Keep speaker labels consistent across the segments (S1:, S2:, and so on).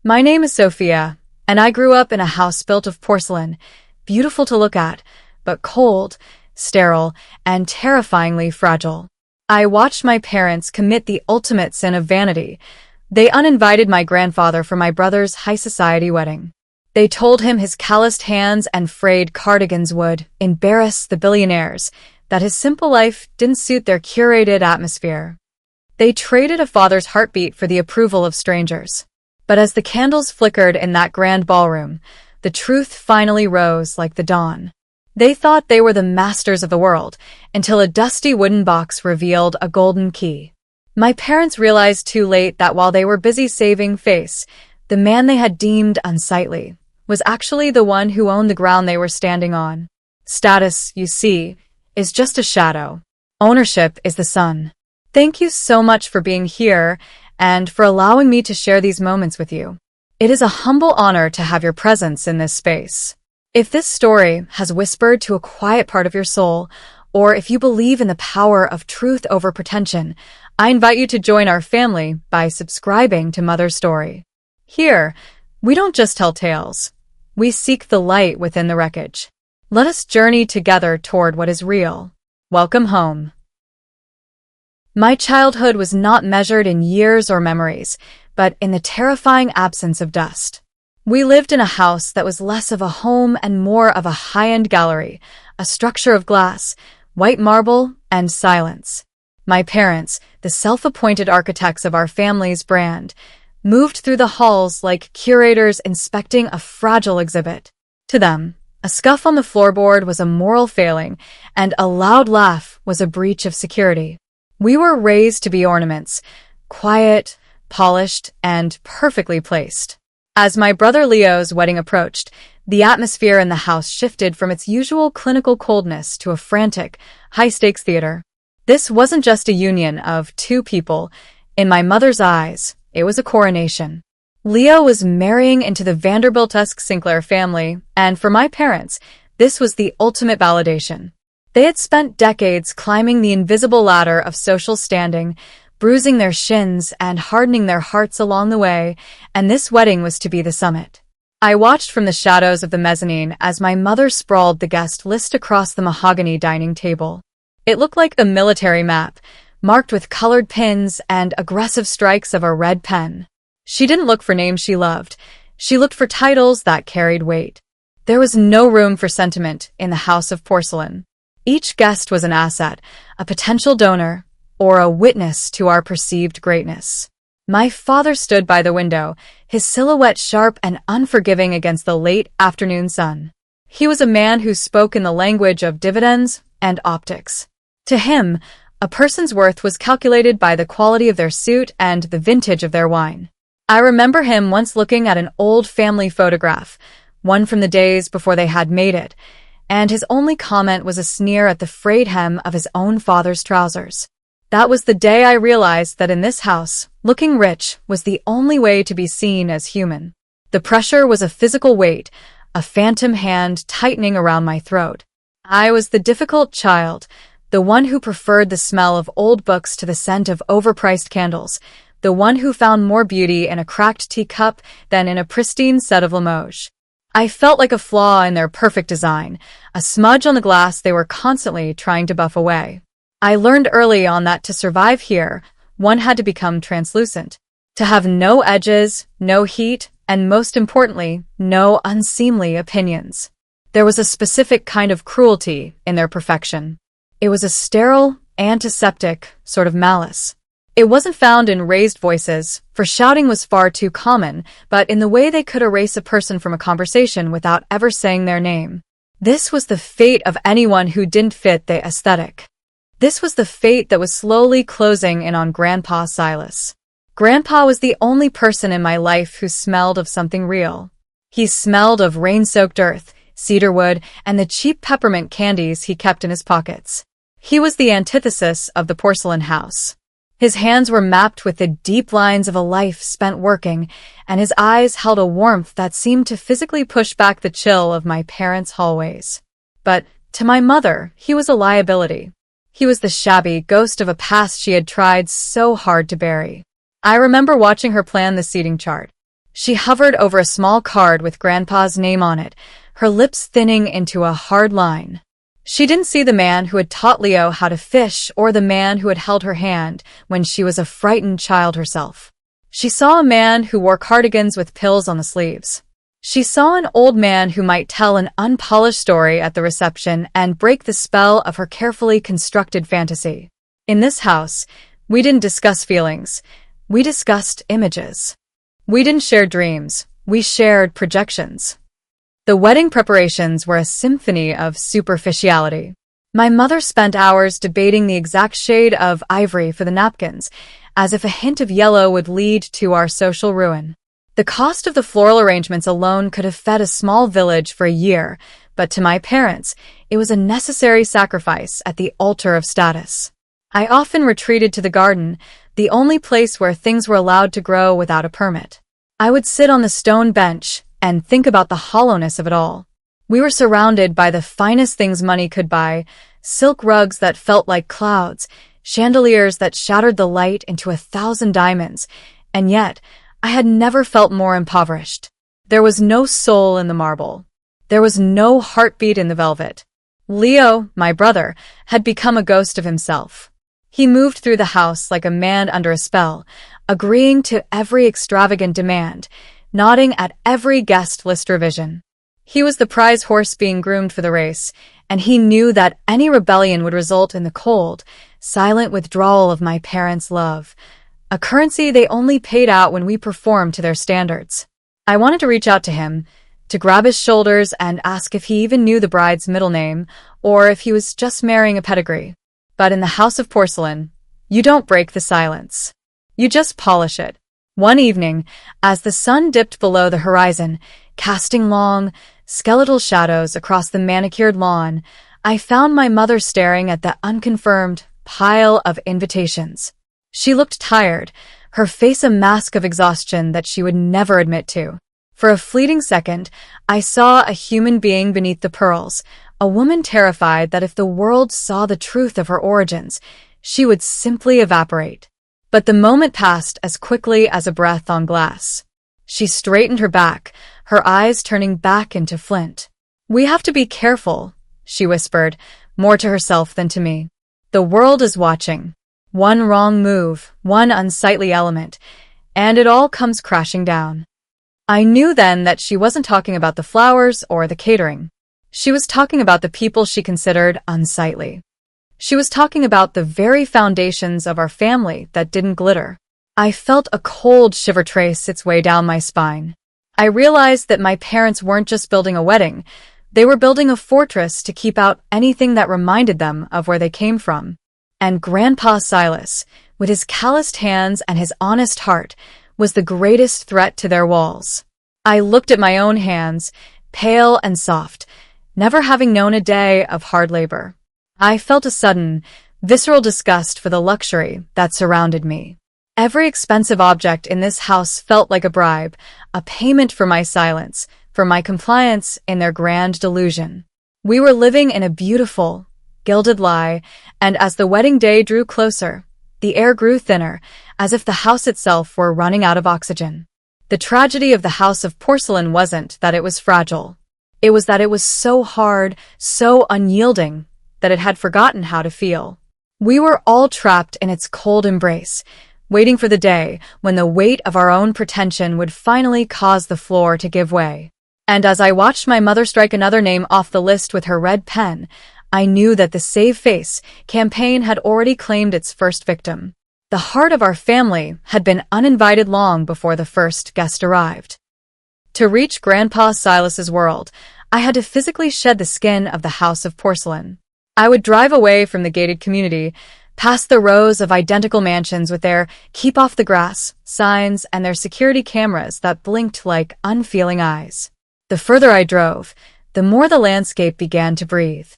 S1: My name is Sophia, and I grew up in a house built of porcelain, beautiful to look at, but cold, sterile, and terrifyingly fragile. I watched my parents commit the ultimate sin of vanity. They uninvited my grandfather for my brother's high society wedding. They told him his calloused hands and frayed cardigans would embarrass the billionaires, that his simple life didn't suit their curated atmosphere. They traded a father's heartbeat for the approval of strangers. But as the candles flickered in that grand ballroom, the truth finally rose like the dawn. They thought they were the masters of the world, until a dusty wooden box revealed a golden key. My parents realized too late that while they were busy saving face, the man they had deemed unsightly was actually the one who owned the ground they were standing on. Status, you see, is just a shadow. Ownership is the sun. Thank you so much for being here and for allowing me to share these moments with you. It is a humble honor to have your presence in this space. If this story has whispered to a quiet part of your soul, or if you believe in the power of truth over pretension, I invite you to join our family by subscribing to Mother's Story. Here, we don't just tell tales. We seek the light within the wreckage. Let us journey together toward what is real. Welcome home. My childhood was not measured in years or memories, but in the terrifying absence of dust. We lived in a house that was less of a home and more of a high-end gallery, a structure of glass, white marble, and silence. My parents, the self-appointed architects of our family's brand, moved through the halls like curators inspecting a fragile exhibit. To them, a scuff on the floorboard was a moral failing, and a loud laugh was a breach of security. We were raised to be ornaments, quiet, polished, and perfectly placed. As my brother Leo's wedding approached, the atmosphere in the house shifted from its usual clinical coldness to a frantic, high-stakes theater. This wasn't just a union of two people. In my mother's eyes, it was a coronation. Leo was marrying into the Vanderbilt-esque Sinclair family, and for my parents, this was the ultimate validation. They had spent decades climbing the invisible ladder of social standing, bruising their shins and hardening their hearts along the way, and this wedding was to be the summit. I watched from the shadows of the mezzanine as my mother sprawled the guest list across the mahogany dining table. It looked like a military map, marked with colored pins and aggressive strikes of a red pen. She didn't look for names she loved. She looked for titles that carried weight. There was no room for sentiment in the house of porcelain. Each guest was an asset, a potential donor, or a witness to our perceived greatness. My father stood by the window, his silhouette sharp and unforgiving against the late afternoon sun. He was a man who spoke in the language of dividends and optics. To him, a person's worth was calculated by the quality of their suit and the vintage of their wine. I remember him once looking at an old family photograph, one from the days before they had made it, and his only comment was a sneer at the frayed hem of his own father's trousers. That was the day I realized that in this house, looking rich was the only way to be seen as human. The pressure was a physical weight, a phantom hand tightening around my throat. I was the difficult child, the one who preferred the smell of old books to the scent of overpriced candles, the one who found more beauty in a cracked teacup than in a pristine set of Limoges. I felt like a flaw in their perfect design, a smudge on the glass they were constantly trying to buff away. I learned early on that to survive here, one had to become translucent, to have no edges, no heat, and most importantly, no unseemly opinions. There was a specific kind of cruelty in their perfection. It was a sterile, antiseptic sort of malice. It wasn't found in raised voices, for shouting was far too common, but in the way they could erase a person from a conversation without ever saying their name. This was the fate of anyone who didn't fit the aesthetic. This was the fate that was slowly closing in on Grandpa Silas. Grandpa was the only person in my life who smelled of something real. He smelled of rain-soaked earth, cedarwood, and the cheap peppermint candies he kept in his pockets. He was the antithesis of the porcelain house. His hands were mapped with the deep lines of a life spent working, and his eyes held a warmth that seemed to physically push back the chill of my parents' hallways. But to my mother, he was a liability. He was the shabby ghost of a past she had tried so hard to bury. I remember watching her plan the seating chart. She hovered over a small card with Grandpa's name on it, her lips thinning into a hard line. She didn't see the man who had taught Leo how to fish or the man who had held her hand when she was a frightened child herself. She saw a man who wore cardigans with pills on the sleeves. She saw an old man who might tell an unpolished story at the reception and break the spell of her carefully constructed fantasy. In this house, we didn't discuss feelings. We discussed images. We didn't share dreams. We shared projections. The wedding preparations were a symphony of superficiality. My mother spent hours debating the exact shade of ivory for the napkins, as if a hint of yellow would lead to our social ruin. The cost of the floral arrangements alone could have fed a small village for a year, but to my parents, it was a necessary sacrifice at the altar of status. I often retreated to the garden, the only place where things were allowed to grow without a permit. I would sit on the stone bench and think about the hollowness of it all. We were surrounded by the finest things money could buy, silk rugs that felt like clouds, chandeliers that shattered the light into 1,000 diamonds, and yet I had never felt more impoverished. There was no soul in the marble. There was no heartbeat in the velvet. Leo, my brother, had become a ghost of himself. He moved through the house like a man under a spell, agreeing to every extravagant demand, nodding at every guest list revision. He was the prize horse being groomed for the race, and he knew that any rebellion would result in the cold, silent withdrawal of my parents' love, a currency they only paid out when we performed to their standards. I wanted to reach out to him, to grab his shoulders and ask if he even knew the bride's middle name, or if he was just marrying a pedigree. But in the house of porcelain, you don't break the silence. You just polish it. One evening, as the sun dipped below the horizon, casting long, skeletal shadows across the manicured lawn, I found my mother staring at the unconfirmed pile of invitations. She looked tired, her face a mask of exhaustion that she would never admit to. For a fleeting second, I saw a human being beneath the pearls, a woman terrified that if the world saw the truth of her origins, she would simply evaporate. But the moment passed as quickly as a breath on glass. She straightened her back, her eyes turning back into flint. "We have to be careful," she whispered, more to herself than to me. "The world is watching. One wrong move, one unsightly element, and it all comes crashing down." I knew then that she wasn't talking about the flowers or the catering. She was talking about the people she considered unsightly. She was talking about the very foundations of our family that didn't glitter. I felt a cold shiver trace its way down my spine. I realized that my parents weren't just building a wedding, they were building a fortress to keep out anything that reminded them of where they came from. And Grandpa Silas, with his calloused hands and his honest heart, was the greatest threat to their walls. I looked at my own hands, pale and soft, never having known a day of hard labor. I felt a sudden, visceral disgust for the luxury that surrounded me. Every expensive object in this house felt like a bribe, a payment for my silence, for my compliance in their grand delusion. We were living in a beautiful, gilded lie, and as the wedding day drew closer, the air grew thinner, as if the house itself were running out of oxygen. The tragedy of the house of porcelain wasn't that it was fragile. It was that it was so hard, so unyielding, that it had forgotten how to feel. We were all trapped in its cold embrace, waiting for the day when the weight of our own pretension would finally cause the floor to give way. And as I watched my mother strike another name off the list with her red pen, I knew that the Save Face campaign had already claimed its first victim. The heart of our family had been uninvited long before the first guest arrived. To reach Grandpa Silas's world, I had to physically shed the skin of the house of porcelain. I would drive away from the gated community, past the rows of identical mansions with their "keep off the grass" signs and their security cameras that blinked like unfeeling eyes. The further I drove, the more the landscape began to breathe.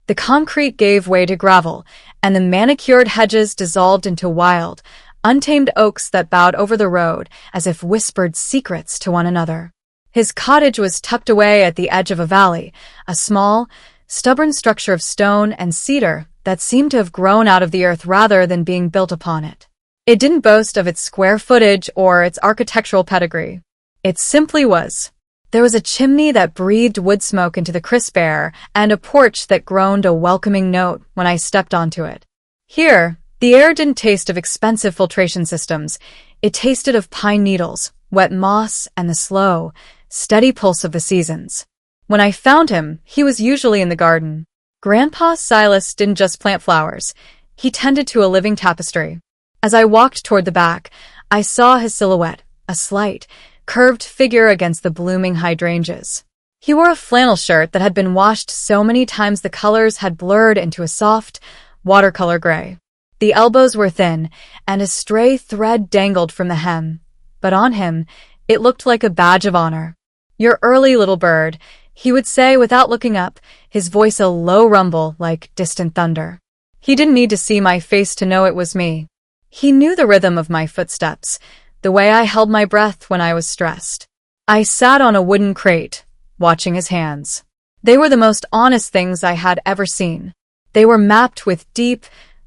S1: The concrete gave way to gravel, and the manicured hedges dissolved into wild, untamed oaks that bowed over the road as if whispered secrets to one another. His cottage was tucked away at the edge of a valley, a small, stubborn structure of stone and cedar that seemed to have grown out of the earth rather than being built upon it. It didn't boast of its square footage or its architectural pedigree. It simply was. There was a chimney that breathed wood smoke into the crisp air, and a porch that groaned a welcoming note when I stepped onto it. Here, the air didn't taste of expensive filtration systems. It tasted of pine needles, wet moss, and the slow, steady pulse of the seasons. When I found him, he was usually in the garden. Grandpa Silas didn't just plant flowers. He tended to a living tapestry. As I walked toward the back, I saw his silhouette, a slight, curved figure against the blooming hydrangeas. He wore a flannel shirt that had been washed so many times the colors had blurred into a soft, watercolor gray. The elbows were thin, and a stray thread dangled from the hem. But on him, it looked like a badge of honor. "Your early little bird," he would say without looking up, his voice a low rumble like distant thunder. He didn't need to see my face to know it was me. He knew the rhythm of my footsteps, the way I held my breath when I was stressed. I sat on a wooden crate, watching his hands. They were the most honest things I had ever seen. They were mapped with deep,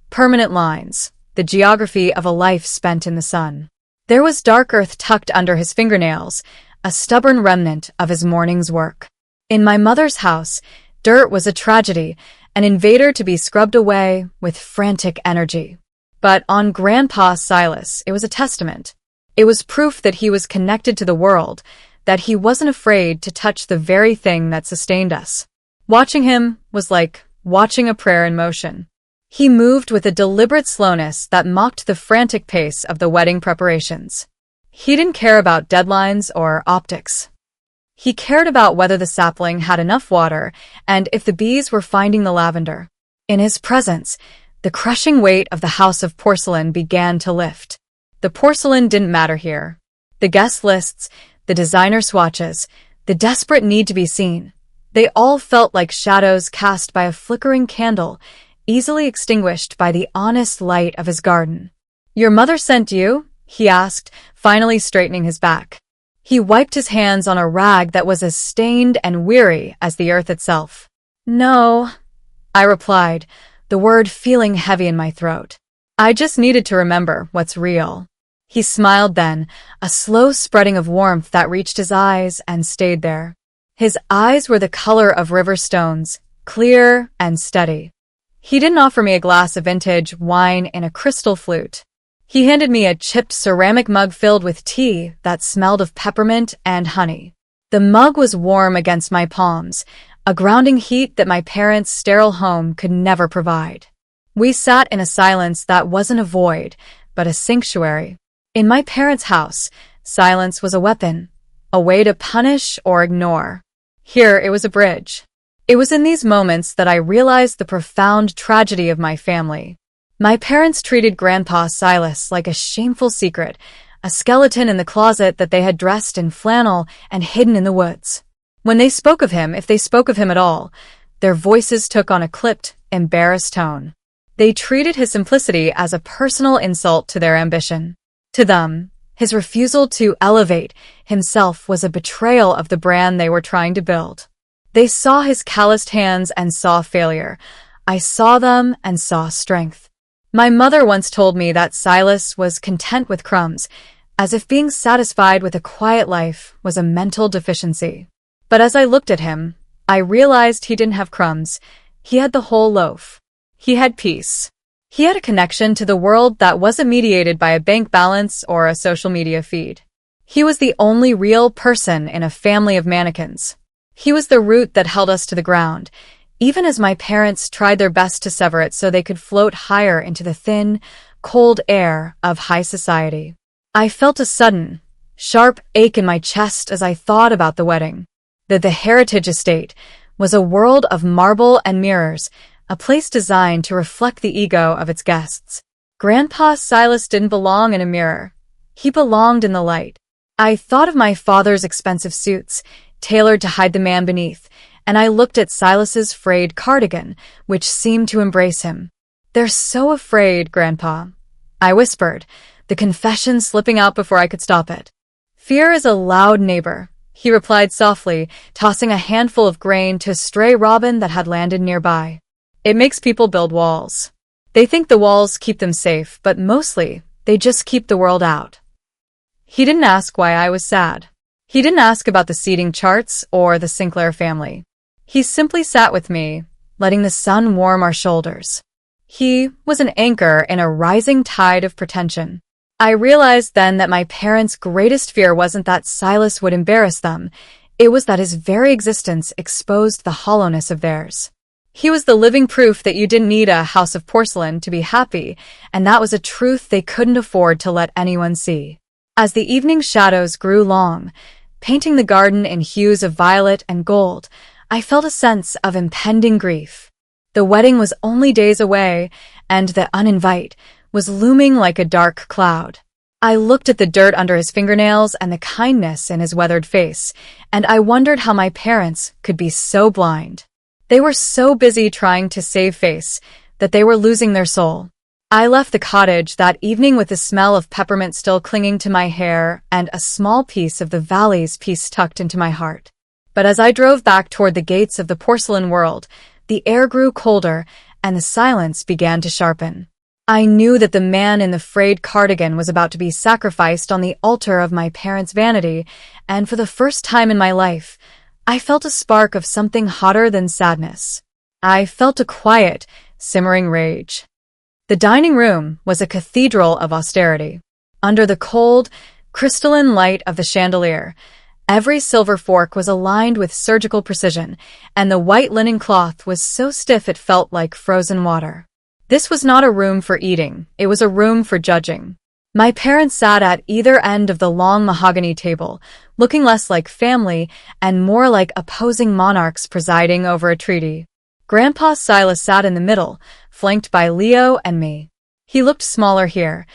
S1: permanent lines, the geography of a life spent in the sun. There was dark earth tucked under his fingernails, a stubborn remnant of his morning's work. In my mother's house, dirt was a tragedy, an invader to be scrubbed away with frantic energy. But on Grandpa Silas, it was a testament. It was proof that he was connected to the world, that he wasn't afraid to touch the very thing that sustained us. Watching him was like watching a prayer in motion. He moved with a deliberate slowness that mocked the frantic pace of the wedding preparations. He didn't care about deadlines or optics. He cared about whether the sapling had enough water and if the bees were finding the lavender. In his presence, the crushing weight of the house of porcelain began to lift. The porcelain didn't matter here. The guest lists, the designer swatches, the desperate need to be seen. They all felt like shadows cast by a flickering candle, easily extinguished by the honest light of his garden. "Your mother sent you?" he asked, finally straightening his back. He wiped his hands on a rag that was as stained and weary as the earth itself. "No," I replied, the word feeling heavy in my throat. "I just needed to remember what's real." He smiled then, a slow spreading of warmth that reached his eyes and stayed there. His eyes were the color of river stones, clear and steady. He didn't offer me a glass of vintage wine in a crystal flute. He handed me a chipped ceramic mug filled with tea that smelled of peppermint and honey. The mug was warm against my palms, a grounding heat that my parents' sterile home could never provide. We sat in a silence that wasn't a void, but a sanctuary. In my parents' house, silence was a weapon, a way to punish or ignore. Here it was a bridge. It was in these moments that I realized the profound tragedy of my family. My parents treated Grandpa Silas like a shameful secret, a skeleton in the closet that they had dressed in flannel and hidden in the woods. When they spoke of him, if they spoke of him at all, their voices took on a clipped, embarrassed tone. They treated his simplicity as a personal insult to their ambition. To them, his refusal to elevate himself was a betrayal of the brand they were trying to build. They saw his calloused hands and saw failure. I saw them and saw strength. My mother once told me that Silas was content with crumbs, as if being satisfied with a quiet life was a mental deficiency. But as I looked at him, I realized he didn't have crumbs. He had the whole loaf. He had peace. He had a connection to the world that wasn't mediated by a bank balance or a social media feed. He was the only real person in a family of mannequins. He was the root that held us to the ground, even as my parents tried their best to sever it so they could float higher into the thin, cold air of high society. I felt a sudden, sharp ache in my chest as I thought about the wedding. That the Heritage Estate was a world of marble and mirrors, a place designed to reflect the ego of its guests. Grandpa Silas didn't belong in a mirror. He belonged in the light. I thought of my father's expensive suits, tailored to hide the man beneath, and I looked at Silas's frayed cardigan, which seemed to embrace him. "They're so afraid, Grandpa," I whispered, the confession slipping out before I could stop it. "Fear is a loud neighbor," he replied softly, tossing a handful of grain to a stray robin that had landed nearby. "It makes people build walls. They think the walls keep them safe, but mostly, they just keep the world out." He didn't ask why I was sad. He didn't ask about the seating charts or the Sinclair family. He simply sat with me, letting the sun warm our shoulders. He was an anchor in a rising tide of pretension. I realized then that my parents' greatest fear wasn't that Silas would embarrass them. It was that his very existence exposed the hollowness of theirs. He was the living proof that you didn't need a house of porcelain to be happy, and that was a truth they couldn't afford to let anyone see. As the evening shadows grew long, painting the garden in hues of violet and gold, I felt a sense of impending grief. The wedding was only days away, and the uninvite was looming like a dark cloud. I looked at the dirt under his fingernails and the kindness in his weathered face, and I wondered how my parents could be so blind. They were so busy trying to save face that they were losing their soul. I left the cottage that evening with the smell of peppermint still clinging to my hair and a small piece of the valley's peace tucked into my heart. But as I drove back toward the gates of the porcelain world, the air grew colder and the silence began to sharpen. I knew that the man in the frayed cardigan was about to be sacrificed on the altar of my parents' vanity, and for the first time in my life, I felt a spark of something hotter than sadness. I felt a quiet, simmering rage. The dining room was a cathedral of austerity. Under the cold, crystalline light of the chandelier, every silver fork was aligned with surgical precision, and the white linen cloth was so stiff it felt like frozen water. This was not a room for eating, it was a room for judging. My parents sat at either end of the long mahogany table, looking less like family and more like opposing monarchs presiding over a treaty. Grandpa Silas sat in the middle, flanked by Leo and me. He looked smaller here,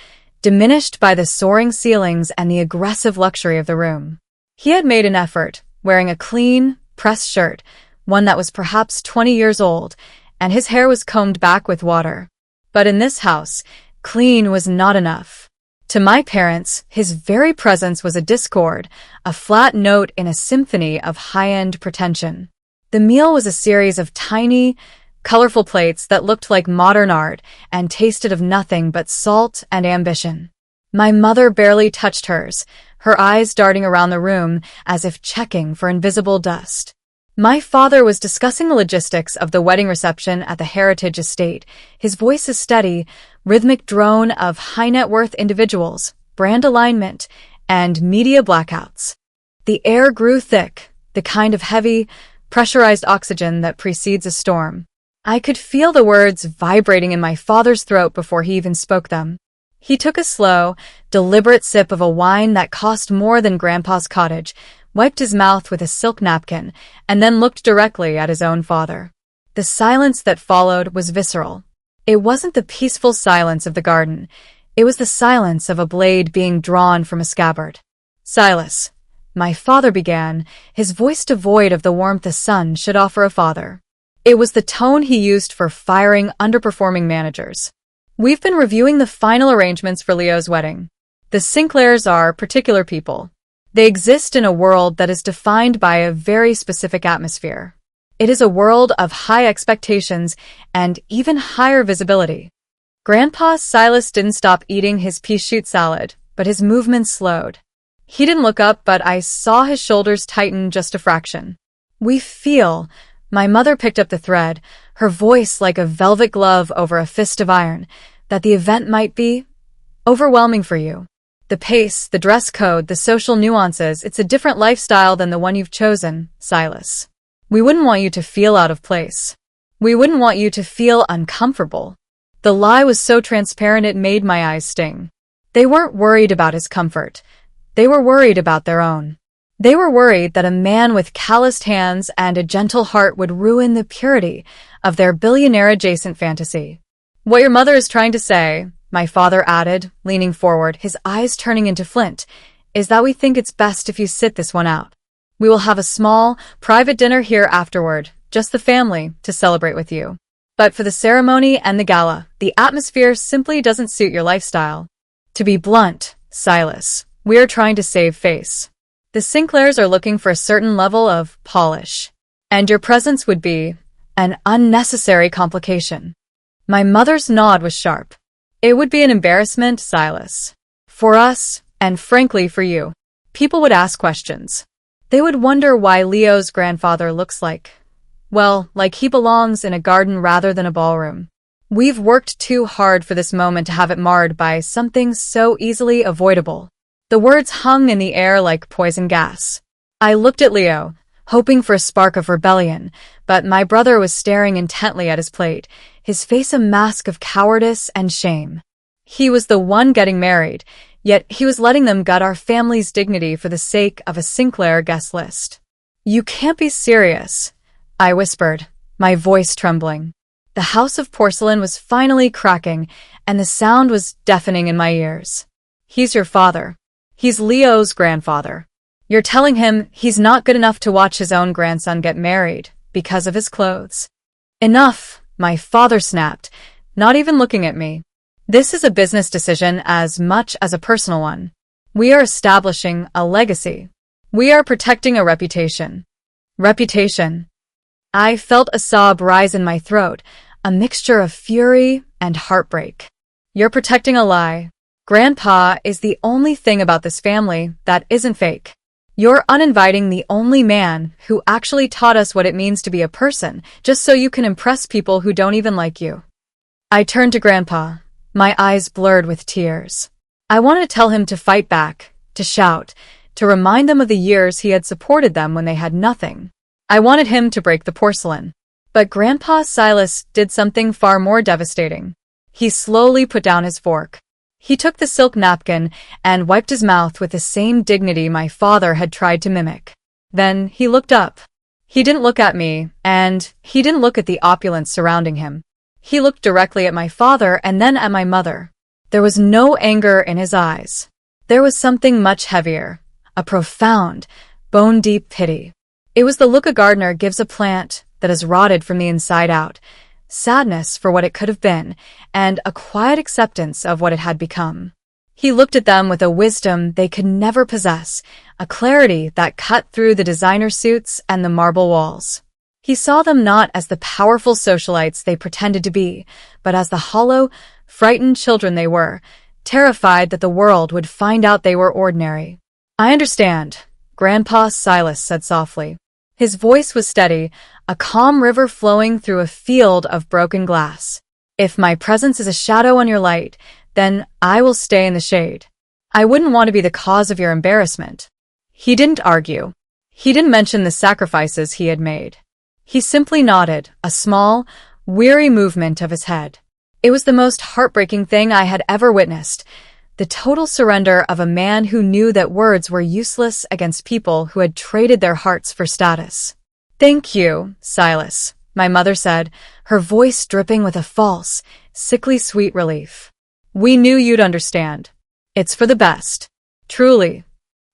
S1: diminished by the soaring ceilings and the aggressive luxury of the room. He had made an effort, wearing a clean, pressed shirt, one that was perhaps 20 years old, and his hair was combed back with water. But in this house, clean was not enough. To my parents, his very presence was a discord, a flat note in a symphony of high-end pretension. The meal was a series of tiny, colorful plates that looked like modern art and tasted of nothing but salt and ambition. My mother barely touched hers, her eyes darting around the room as if checking for invisible dust. My father was discussing the logistics of the wedding reception at the Heritage Estate, his voice a steady, rhythmic drone of high-net-worth individuals, brand alignment, and media blackouts. The air grew thick, the kind of heavy, pressurized oxygen that precedes a storm. I could feel the words vibrating in my father's throat before he even spoke them. He took a slow, deliberate sip of a wine that cost more than Grandpa's cottage, wiped his mouth with a silk napkin, and then looked directly at his own father. The silence that followed was visceral. It wasn't the peaceful silence of the garden. It was the silence of a blade being drawn from a scabbard. "Silas," my father began, his voice devoid of the warmth a son should offer a father. It was the tone he used for firing underperforming managers. "We've been reviewing the final arrangements for Leo's wedding. The Sinclairs are particular people. They exist in a world that is defined by a very specific atmosphere. It is a world of high expectations and even higher visibility." Grandpa Silas didn't stop eating his pea shoot salad, but his movements slowed. He didn't look up, but I saw his shoulders tighten just a fraction. "We feel," my mother picked up the thread, her voice like a velvet glove over a fist of iron, "that the event might be overwhelming for you. The pace, the dress code, the social nuances, it's a different lifestyle than the one you've chosen, Silas. We wouldn't want you to feel out of place. We wouldn't want you to feel uncomfortable." The lie was so transparent it made my eyes sting. They weren't worried about his comfort. They were worried about their own. They were worried that a man with calloused hands and a gentle heart would ruin the purity of their billionaire-adjacent fantasy. "What your mother is trying to say," my father added, leaning forward, his eyes turning into flint, "is that we think it's best if you sit this one out. We will have a small, private dinner here afterward, just the family, to celebrate with you. But for the ceremony and the gala, the atmosphere simply doesn't suit your lifestyle. To be blunt, Silas, we are trying to save face. The Sinclairs are looking for a certain level of polish, and your presence would be an unnecessary complication." My mother's nod was sharp. "It would be an embarrassment, Silas. For us, and frankly for you. People would ask questions. They would wonder why Leo's grandfather looks like he belongs in a garden rather than a ballroom. We've worked too hard for this moment to have it marred by something so easily avoidable. The words hung in the air like poison gas. I looked at Leo, hoping for a spark of rebellion, but my brother was staring intently at his plate, his face a mask of cowardice and shame. He was the one getting married, yet he was letting them gut our family's dignity for the sake of a Sinclair guest list. "You can't be serious," I whispered, my voice trembling. The house of porcelain was finally cracking, and the sound was deafening in my ears. "He's your father. He's Leo's grandfather. You're telling him he's not good enough to watch his own grandson get married because of his clothes." "Enough," my father snapped, not even looking at me. "This is a business decision as much as a personal one. We are establishing a legacy. We are protecting a reputation." Reputation. I felt a sob rise in my throat, a mixture of fury and heartbreak. "You're protecting a lie. Grandpa is the only thing about this family that isn't fake. You're uninviting the only man who actually taught us what it means to be a person, just so you can impress people who don't even like you." I turned to Grandpa, my eyes blurred with tears. I wanted to tell him to fight back, to shout, to remind them of the years he had supported them when they had nothing. I wanted him to break the porcelain. But Grandpa Silas did something far more devastating. He slowly put down his fork. He took the silk napkin and wiped his mouth with the same dignity my father had tried to mimic. Then he looked up. He didn't look at me, and he didn't look at the opulence surrounding him. He looked directly at my father and then at my mother. There was no anger in his eyes. There was something much heavier, a profound, bone-deep pity. It was the look a gardener gives a plant that has rotted from the inside out, sadness for what it could have been, and a quiet acceptance of what it had become. He looked at them with a wisdom they could never possess, a clarity that cut through the designer suits and the marble walls. He saw them not as the powerful socialites they pretended to be, but as the hollow, frightened children they were, terrified that the world would find out they were ordinary. "I understand," Grandpa Silas said softly. His voice was steady, a calm river flowing through a field of broken glass. "If my presence is a shadow on your light, then I will stay in the shade. I wouldn't want to be the cause of your embarrassment." He didn't argue. He didn't mention the sacrifices he had made. He simply nodded, a small, weary movement of his head. It was the most heartbreaking thing I had ever witnessed, the total surrender of a man who knew that words were useless against people who had traded their hearts for status. "Thank you, Silas," my mother said, her voice dripping with a false, sickly sweet relief. "We knew you'd understand. It's for the best. Truly."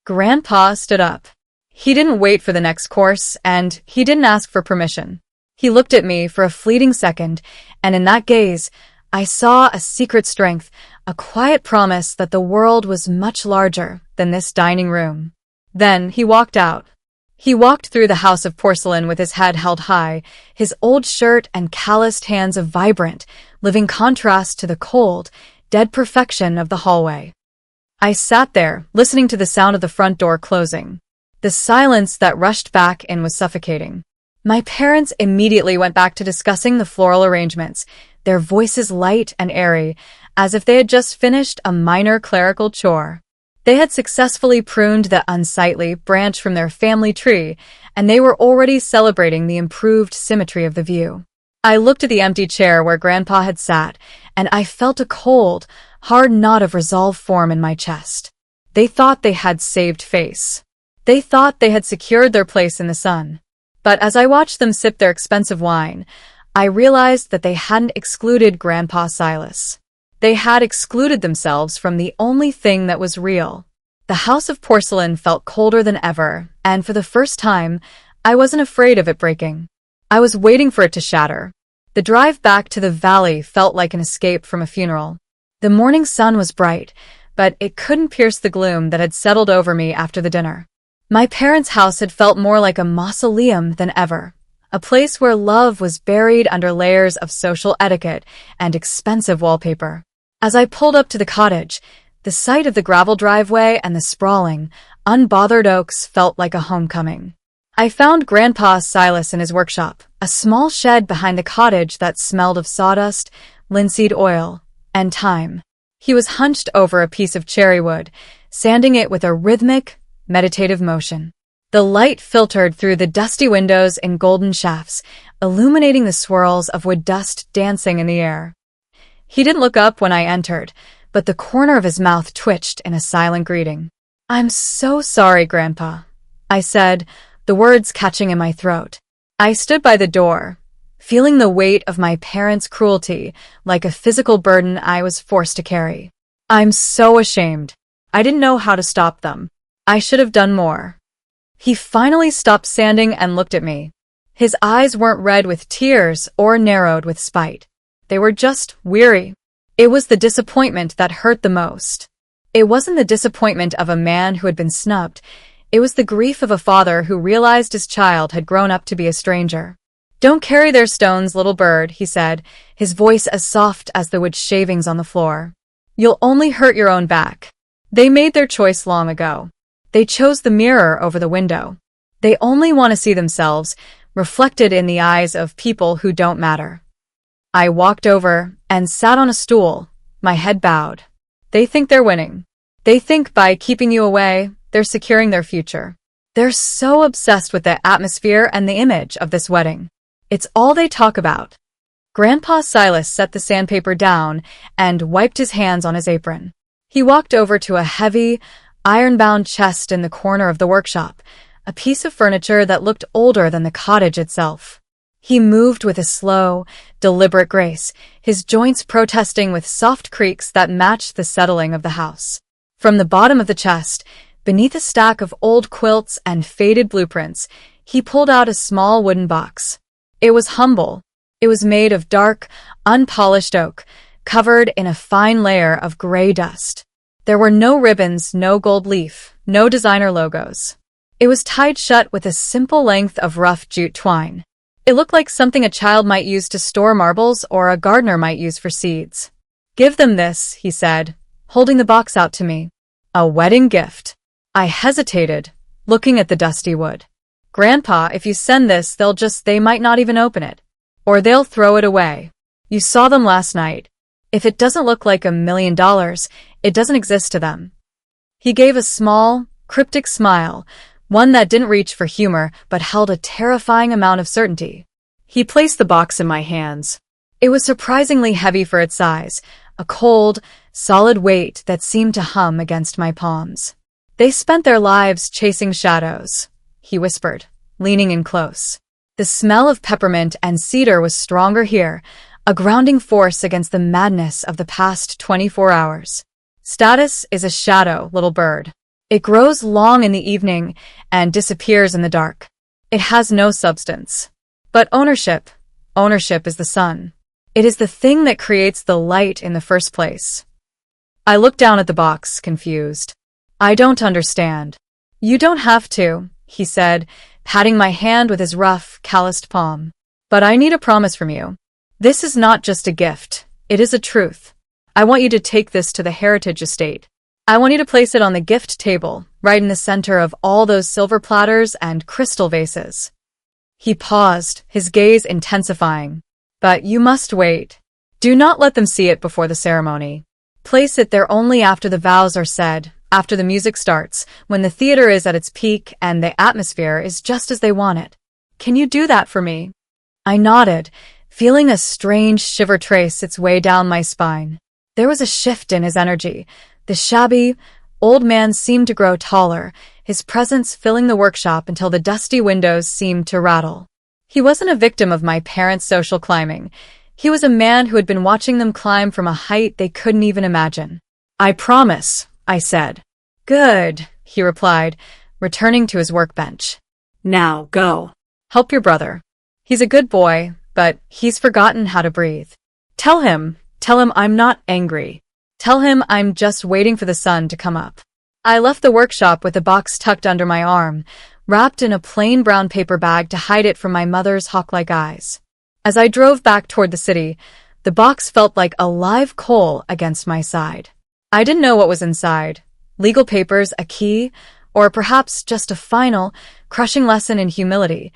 S1: Grandpa stood up. He didn't wait for the next course, and he didn't ask for permission. He looked at me for a fleeting second, and in that gaze, I saw a secret strength, a quiet promise that the world was much larger than this dining room. Then he walked out. He walked through the house of porcelain with his head held high, his old shirt and calloused hands a vibrant, living contrast to the cold, dead perfection of the hallway. I sat there, listening to the sound of the front door closing. The silence that rushed back in was suffocating. My parents immediately went back to discussing the floral arrangements, their voices light and airy, as if they had just finished a minor clerical chore. They had successfully pruned the unsightly branch from their family tree, and they were already celebrating the improved symmetry of the view. I looked at the empty chair where Grandpa had sat, and I felt a cold, hard knot of resolve form in my chest. They thought they had saved face. They thought they had secured their place in the sun. But as I watched them sip their expensive wine, I realized that they hadn't excluded Grandpa Silas. They had excluded themselves from the only thing that was real. The house of porcelain felt colder than ever, and for the first time, I wasn't afraid of it breaking. I was waiting for it to shatter. The drive back to the valley felt like an escape from a funeral. The morning sun was bright, but it couldn't pierce the gloom that had settled over me after the dinner. My parents' house had felt more like a mausoleum than ever, a place where love was buried under layers of social etiquette and expensive wallpaper. As I pulled up to the cottage, the sight of the gravel driveway and the sprawling, unbothered oaks felt like a homecoming. I found Grandpa Silas in his workshop, a small shed behind the cottage that smelled of sawdust, linseed oil, and thyme. He was hunched over a piece of cherry wood, sanding it with a rhythmic, meditative motion. The light filtered through the dusty windows in golden shafts, illuminating the swirls of wood dust dancing in the air. He didn't look up when I entered, but the corner of his mouth twitched in a silent greeting. "I'm so sorry, Grandpa," I said, the words catching in my throat. I stood by the door, feeling the weight of my parents' cruelty like a physical burden I was forced to carry. "I'm so ashamed. I didn't know how to stop them. I should have done more." He finally stopped sanding and looked at me. His eyes weren't red with tears or narrowed with spite. They were just weary. It was the disappointment that hurt the most. It wasn't the disappointment of a man who had been snubbed. It was the grief of a father who realized his child had grown up to be a stranger. "Don't carry their stones, little bird," he said, his voice as soft as the wood shavings on the floor. "You'll only hurt your own back. They made their choice long ago. They chose the mirror over the window. They only want to see themselves reflected in the eyes of people who don't matter." I walked over and sat on a stool, my head bowed. "They think they're winning. They think by keeping you away, they're securing their future. They're so obsessed with the atmosphere and the image of this wedding. It's all they talk about." Grandpa Silas set the sandpaper down and wiped his hands on his apron. He walked over to a heavy, iron-bound chest in the corner of the workshop, a piece of furniture that looked older than the cottage itself. He moved with a slow, deliberate grace, his joints protesting with soft creaks that matched the settling of the house. From the bottom of the chest, beneath a stack of old quilts and faded blueprints, he pulled out a small wooden box. It was humble. It was made of dark, unpolished oak, covered in a fine layer of gray dust. There were no ribbons, no gold leaf, no designer logos. It was tied shut with a simple length of rough jute twine. It looked like something a child might use to store marbles or a gardener might use for seeds. "Give them this," he said, holding the box out to me. "A wedding gift." I hesitated, looking at the dusty wood. "Grandpa, if you send this, they might not even open it. Or they'll throw it away. You saw them last night. If it doesn't look like $1 million, it doesn't exist to them." He gave a small, cryptic smile, one that didn't reach for humor but held a terrifying amount of certainty. He placed the box in my hands. It was surprisingly heavy for its size, a cold, solid weight that seemed to hum against my palms. "They spent their lives chasing shadows," he whispered, leaning in close. The smell of peppermint and cedar was stronger here, a grounding force against the madness of the past 24 hours. "Status is a shadow, little bird. It grows long in the evening and disappears in the dark. It has no substance. But ownership is the sun. It is the thing that creates the light in the first place." I looked down at the box, confused. "I don't understand." "You don't have to," he said, patting my hand with his rough, calloused palm. "But I need a promise from you. This is not just a gift. It is a truth. I want you to take this to the heritage estate. I want you to place it on the gift table, right in the center of all those silver platters and crystal vases." He paused, his gaze intensifying. "But you must wait. Do not let them see it before the ceremony. Place it there only after the vows are said, after the music starts, when the theater is at its peak and the atmosphere is just as they want it. Can you do that for me?" I nodded, feeling a strange shiver trace its way down my spine. There was a shift in his energy. The shabby, old man seemed to grow taller, his presence filling the workshop until the dusty windows seemed to rattle. He wasn't a victim of my parents' social climbing. He was a man who had been watching them climb from a height they couldn't even imagine. "I promise," I said. "Good," he replied, returning to his workbench. "Now go. Help your brother. He's a good boy, but he's forgotten how to breathe. Tell him I'm not angry. Tell him I'm just waiting for the sun to come up." I left the workshop with the box tucked under my arm, wrapped in a plain brown paper bag to hide it from my mother's hawk-like eyes. As I drove back toward the city, the box felt like a live coal against my side. I didn't know what was inside. Legal papers, a key, or perhaps just a final, crushing lesson in humility.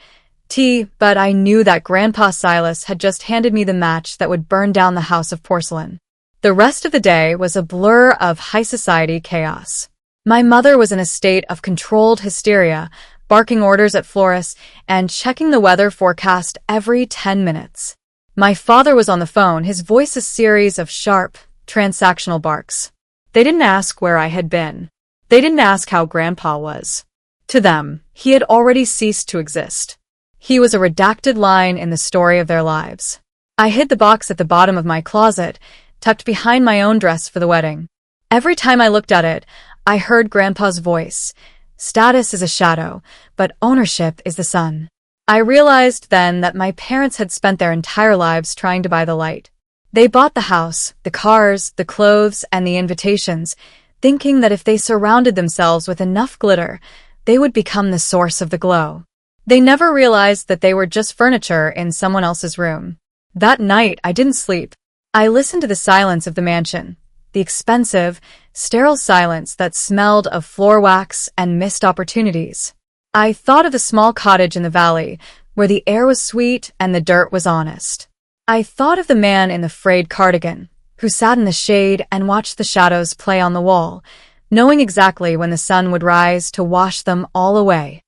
S1: But I knew that Grandpa Silas had just handed me the match that would burn down the house of porcelain. The rest of the day was a blur of high society chaos. My mother was in a state of controlled hysteria, barking orders at florists and checking the weather forecast every 10 minutes. My father was on the phone, his voice a series of sharp, transactional barks. They didn't ask where I had been. They didn't ask how Grandpa was. To them, he had already ceased to exist. He was a redacted line in the story of their lives. I hid the box at the bottom of my closet, tucked behind my own dress for the wedding. Every time I looked at it, I heard Grandpa's voice. Status is a shadow, but ownership is the sun. I realized then that my parents had spent their entire lives trying to buy the light. They bought the house, the cars, the clothes, and the invitations, thinking that if they surrounded themselves with enough glitter, they would become the source of the glow. They never realized that they were just furniture in someone else's room. That night, I didn't sleep. I listened to the silence of the mansion, the expensive, sterile silence that smelled of floor wax and missed opportunities. I thought of the small cottage in the valley, where the air was sweet and the dirt was honest. I thought of the man in the frayed cardigan, who sat in the shade and watched the shadows play on the wall, knowing exactly when the sun would rise to wash them all away.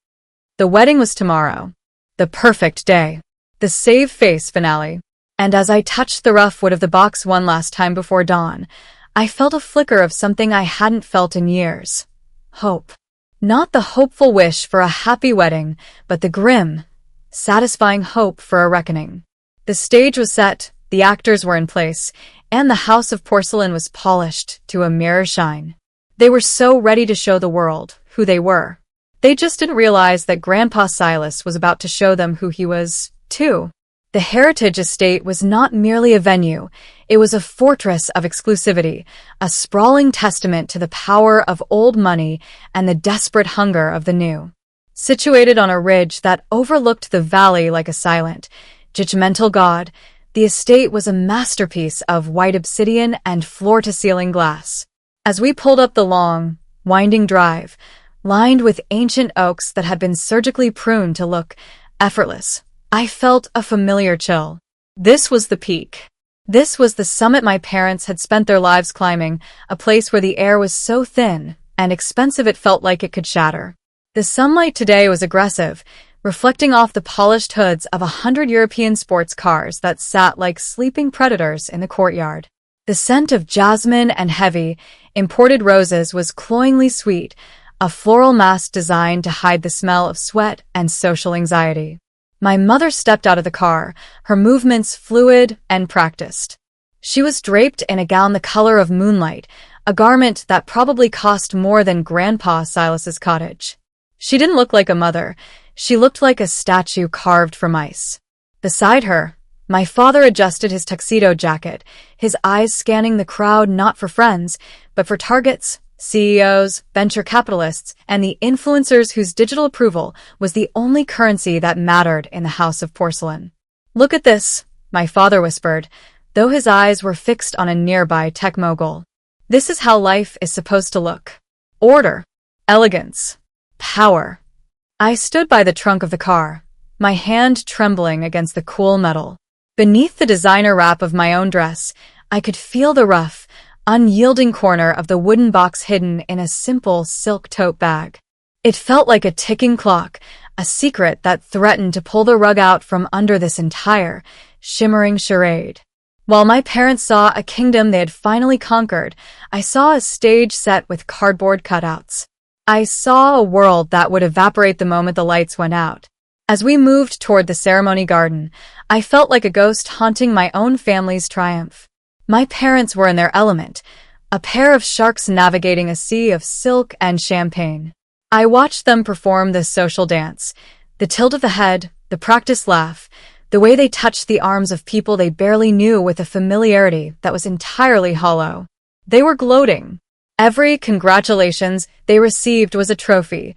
S1: The wedding was tomorrow. The perfect day. The save-face finale. And as I touched the rough wood of the box one last time before dawn, I felt a flicker of something I hadn't felt in years. Hope. Not the hopeful wish for a happy wedding, but the grim, satisfying hope for a reckoning. The stage was set, the actors were in place, and the house of porcelain was polished to a mirror shine. They were so ready to show the world who they were. They just didn't realize that Grandpa Silas was about to show them who he was, too. The Heritage Estate was not merely a venue, it was a fortress of exclusivity, a sprawling testament to the power of old money and the desperate hunger of the new. Situated on a ridge that overlooked the valley like a silent, judgmental god, the estate was a masterpiece of white obsidian and floor-to-ceiling glass. As we pulled up the long, winding drive, lined with ancient oaks that had been surgically pruned to look effortless, I felt a familiar chill. This was the peak. This was the summit my parents had spent their lives climbing, a place where the air was so thin and expensive it felt like it could shatter. The sunlight today was aggressive, reflecting off the polished hoods of 100 European sports cars that sat like sleeping predators in the courtyard. The scent of jasmine and heavy, imported roses was cloyingly sweet, a floral mask designed to hide the smell of sweat and social anxiety. My mother stepped out of the car, her movements fluid and practiced. She was draped in a gown the color of moonlight, a garment that probably cost more than Grandpa Silas's cottage. She didn't look like a mother, she looked like a statue carved from ice. Beside her, my father adjusted his tuxedo jacket, his eyes scanning the crowd not for friends, but for targets, CEOs, venture capitalists, and the influencers whose digital approval was the only currency that mattered in the house of porcelain. "Look at this," my father whispered, though his eyes were fixed on a nearby tech mogul. "This is how life is supposed to look. Order, elegance, power." I stood by the trunk of the car, my hand trembling against the cool metal. Beneath the designer wrap of my own dress, I could feel the rough, unyielding corner of the wooden box hidden in a simple silk tote bag. It felt like a ticking clock, a secret that threatened to pull the rug out from under this entire, shimmering charade. While my parents saw a kingdom they had finally conquered, I saw a stage set with cardboard cutouts. I saw a world that would evaporate the moment the lights went out. As we moved toward the ceremony garden, I felt like a ghost haunting my own family's triumph. My parents were in their element, a pair of sharks navigating a sea of silk and champagne. I watched them perform this social dance, the tilt of the head, the practiced laugh, the way they touched the arms of people they barely knew with a familiarity that was entirely hollow. They were gloating. Every congratulations they received was a trophy.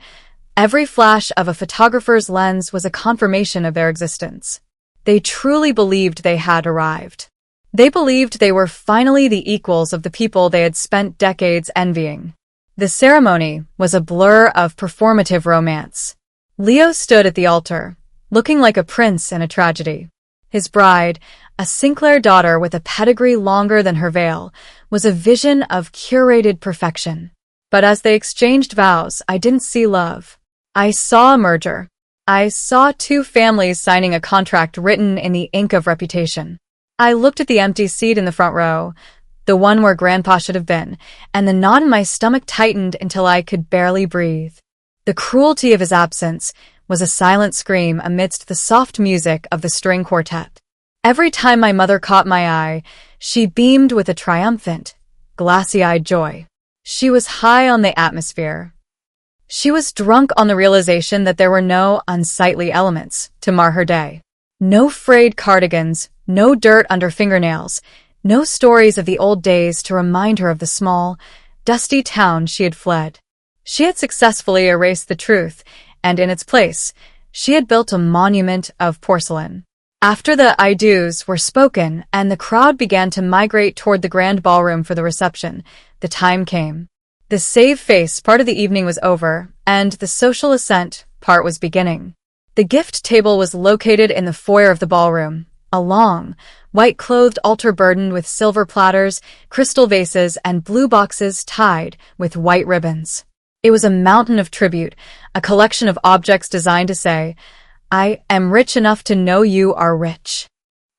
S1: Every flash of a photographer's lens was a confirmation of their existence. They truly believed they had arrived. They believed they were finally the equals of the people they had spent decades envying. The ceremony was a blur of performative romance. Leo stood at the altar, looking like a prince in a tragedy. His bride, a Sinclair daughter with a pedigree longer than her veil, was a vision of curated perfection. But as they exchanged vows, I didn't see love. I saw a merger. I saw two families signing a contract written in the ink of reputation. I looked at the empty seat in the front row, the one where Grandpa should have been, and the knot in my stomach tightened until I could barely breathe. The cruelty of his absence was a silent scream amidst the soft music of the string quartet. Every time my mother caught my eye, she beamed with a triumphant, glassy-eyed joy. She was high on the atmosphere. She was drunk on the realization that there were no unsightly elements to mar her day. No frayed cardigans, no dirt under fingernails, no stories of the old days to remind her of the small, dusty town she had fled. She had successfully erased the truth, and in its place, she had built a monument of porcelain. After the I do's were spoken and the crowd began to migrate toward the grand ballroom for the reception, the time came. The save-face part of the evening was over, and the social ascent part was beginning. The gift table was located in the foyer of the ballroom, a long, white-clothed altar burdened with silver platters, crystal vases, and blue boxes tied with white ribbons. It was a mountain of tribute, a collection of objects designed to say, "I am rich enough to know you are rich."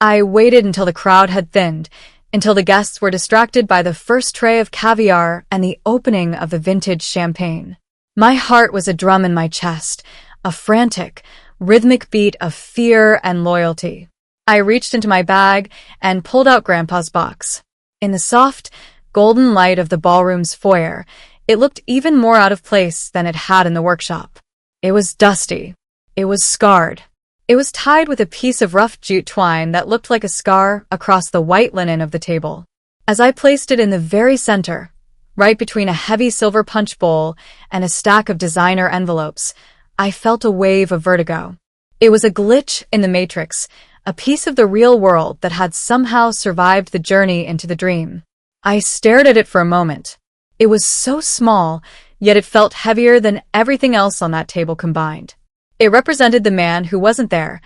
S1: I waited until the crowd had thinned, until the guests were distracted by the first tray of caviar and the opening of the vintage champagne. My heart was a drum in my chest, a frantic, rhythmic beat of fear and loyalty. I reached into my bag and pulled out Grandpa's box. In the soft, golden light of the ballroom's foyer, it looked even more out of place than it had in the workshop. It was dusty. It was scarred. It was tied with a piece of rough jute twine that looked like a scar across the white linen of the table. As I placed it in the very center, right between a heavy silver punch bowl and a stack of designer envelopes, I felt a wave of vertigo. It was a glitch in the matrix, a piece of the real world that had somehow survived the journey into the dream. I stared at it for a moment. It was so small, yet it felt heavier than everything else on that table combined. It represented the man who wasn't there,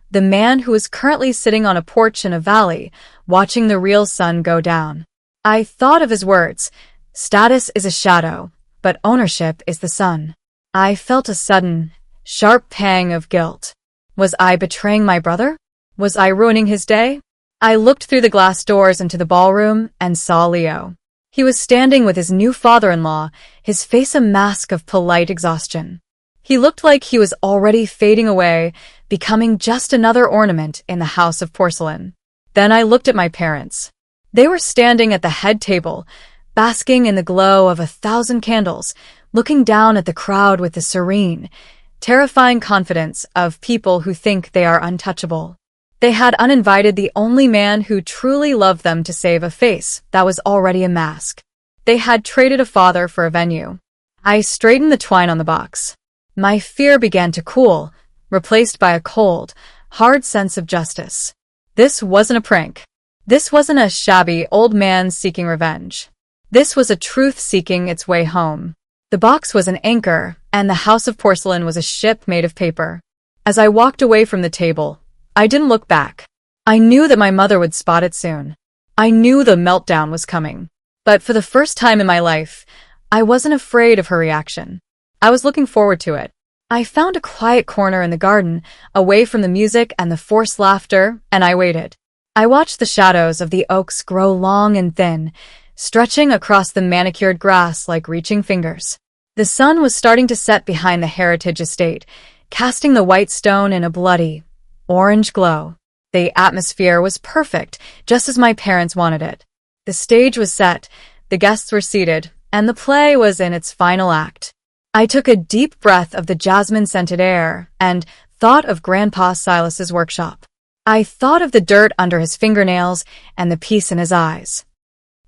S1: the man who was currently sitting on a porch in a valley, watching the real sun go down. I thought of his words, "Status is a shadow, but ownership is the sun." I felt a sudden, sharp pang of guilt. Was I betraying my brother? Was I ruining his day? I looked through the glass doors into the ballroom and saw Leo. He was standing with his new father-in-law, his face a mask of polite exhaustion. He looked like he was already fading away, becoming just another ornament in the house of porcelain. Then I looked at my parents. They were standing at the head table, basking in the glow of 1,000 candles, looking down at the crowd with the serene, terrifying confidence of people who think they are untouchable. They had uninvited the only man who truly loved them to save a face that was already a mask. They had traded a father for a venue. I straightened the twine on the box. My fear began to cool, replaced by a cold, hard sense of justice. This wasn't a prank. This wasn't a shabby old man seeking revenge. This was a truth seeking its way home. The box was an anchor, and the house of porcelain was a ship made of paper. As I walked away from the table, I didn't look back. I knew that my mother would spot it soon. I knew the meltdown was coming. But for the first time in my life, I wasn't afraid of her reaction. I was looking forward to it. I found a quiet corner in the garden, away from the music and the forced laughter, and I waited. I watched the shadows of the oaks grow long and thin, stretching across the manicured grass like reaching fingers. The sun was starting to set behind the heritage estate, casting the white stone in a bloody, orange glow. The atmosphere was perfect, just as my parents wanted it. The stage was set, the guests were seated, and the play was in its final act. I took a deep breath of the jasmine-scented air and thought of Grandpa Silas's workshop. I thought of the dirt under his fingernails and the peace in his eyes.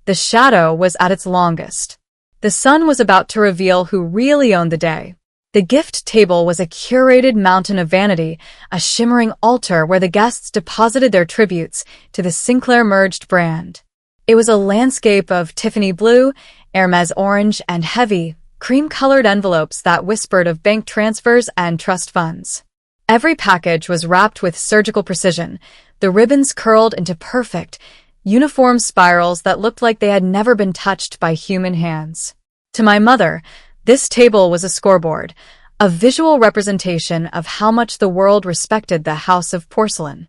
S1: The shadow was at its longest. The sun was about to reveal who really owned the day. The gift table was a curated mountain of vanity, a shimmering altar where the guests deposited their tributes to the Sinclair-merged brand. It was a landscape of Tiffany blue, Hermes orange, and heavy, cream-colored envelopes that whispered of bank transfers and trust funds. Every package was wrapped with surgical precision, the ribbons curled into perfect, uniform spirals that looked like they had never been touched by human hands. To my mother, this table was a scoreboard, a visual representation of how much the world respected the House of Porcelain.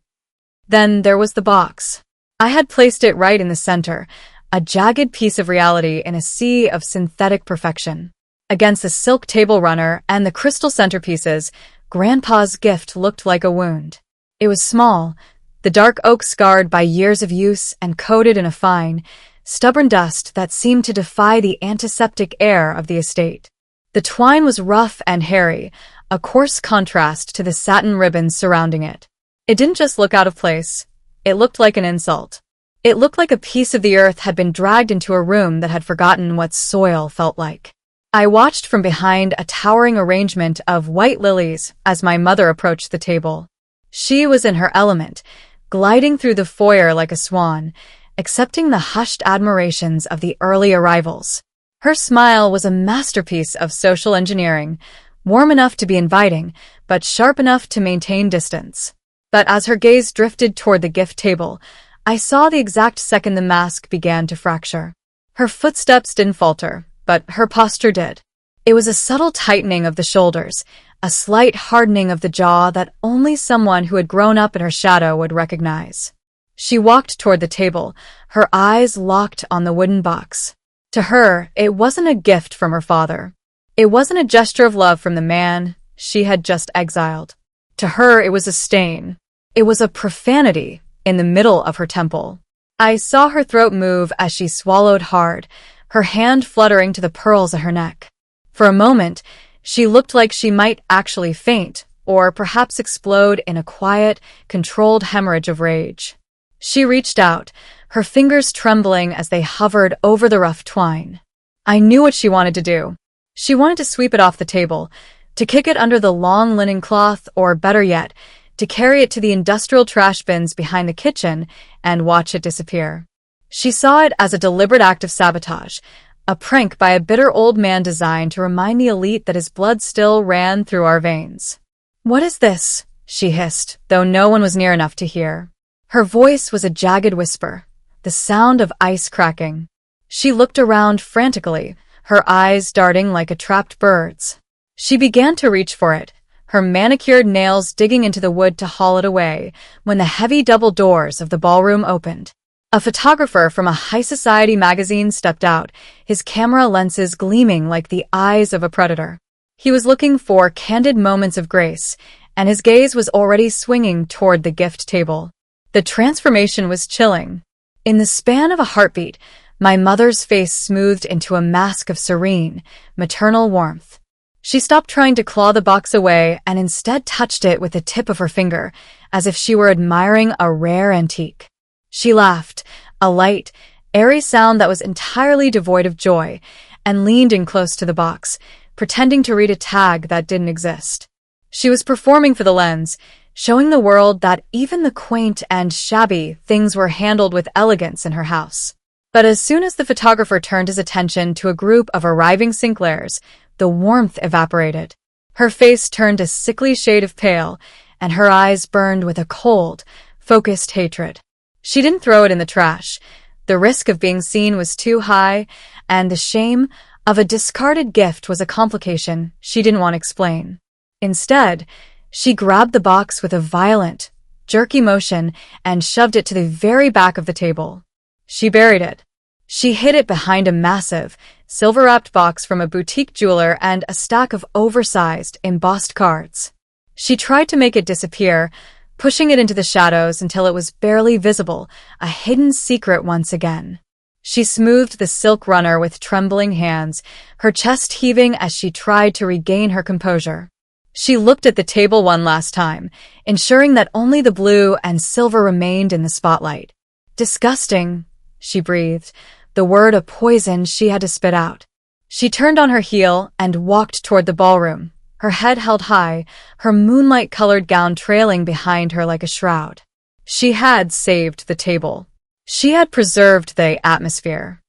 S1: Then there was the box. I had placed it right in the center, a jagged piece of reality in a sea of synthetic perfection. Against the silk table runner and the crystal centerpieces, Grandpa's gift looked like a wound. It was small, the dark oak scarred by years of use and coated in a fine, stubborn dust that seemed to defy the antiseptic air of the estate. The twine was rough and hairy, a coarse contrast to the satin ribbons surrounding it. It didn't just look out of place, it looked like an insult. It looked like a piece of the earth had been dragged into a room that had forgotten what soil felt like. I watched from behind a towering arrangement of white lilies as my mother approached the table. She was in her element, gliding through the foyer like a swan, accepting the hushed admirations of the early arrivals. Her smile was a masterpiece of social engineering, warm enough to be inviting, but sharp enough to maintain distance. But as her gaze drifted toward the gift table, I saw the exact second the mask began to fracture. Her footsteps didn't falter, but her posture did. It was a subtle tightening of the shoulders, a slight hardening of the jaw that only someone who had grown up in her shadow would recognize. She walked toward the table, her eyes locked on the wooden box. To her, it wasn't a gift from her father. It wasn't a gesture of love from the man she had just exiled. To her, it was a stain. It was a profanity in the middle of her temple. I saw her throat move as she swallowed hard, her hand fluttering to the pearls at her neck. For a moment, she looked like she might actually faint, or perhaps explode in a quiet, controlled hemorrhage of rage. She reached out, her fingers trembling as they hovered over the rough twine. I knew what she wanted to do. She wanted to sweep it off the table, to kick it under the long linen cloth, or better yet, to carry it to the industrial trash bins behind the kitchen and watch it disappear. She saw it as a deliberate act of sabotage, a prank by a bitter old man designed to remind the elite that his blood still ran through our veins. "What is this?" she hissed, though no one was near enough to hear. Her voice was a jagged whisper, the sound of ice cracking. She looked around frantically, her eyes darting like a trapped bird's. She began to reach for it, her manicured nails digging into the wood to haul it away, when the heavy double doors of the ballroom opened. A photographer from a high society magazine stepped out, his camera lenses gleaming like the eyes of a predator. He was looking for candid moments of grace, and his gaze was already swinging toward the gift table. The transformation was chilling. In the span of a heartbeat, my mother's face smoothed into a mask of serene, maternal warmth. She stopped trying to claw the box away and instead touched it with the tip of her finger, as if she were admiring a rare antique. She laughed, a light, airy sound that was entirely devoid of joy, and leaned in close to the box, pretending to read a tag that didn't exist. She was performing for the lens, showing the world that even the quaint and shabby things were handled with elegance in her house. But as soon as the photographer turned his attention to a group of arriving Sinclairs, the warmth evaporated. Her face turned a sickly shade of pale, and her eyes burned with a cold, focused hatred. She didn't throw it in the trash. The risk of being seen was too high, and the shame of a discarded gift was a complication she didn't want to explain. Instead, she grabbed the box with a violent, jerky motion and shoved it to the very back of the table. She buried it. She hid it behind a massive, silver-wrapped box from a boutique jeweler and a stack of oversized, embossed cards. She tried to make it disappear, pushing it into the shadows until it was barely visible, a hidden secret once again. She smoothed the silk runner with trembling hands, her chest heaving as she tried to regain her composure. She looked at the table one last time, ensuring that only the blue and silver remained in the spotlight. "Disgusting," she breathed, the word a poison she had to spit out. She turned on her heel and walked toward the ballroom, her head held high, her moonlight-colored gown trailing behind her like a shroud. She had saved the table. She had preserved the atmosphere.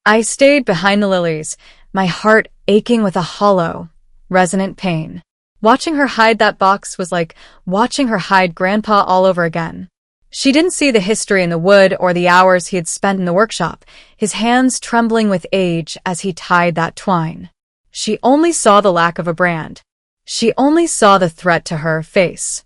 S1: I stayed behind the lilies, my heart aching with a hollow, resonant pain. Watching her hide that box was like watching her hide Grandpa all over again. She didn't see the history in the wood or the hours he had spent in the workshop, his hands trembling with age as he tied that twine. She only saw the lack of a brand. She only saw the threat to her face.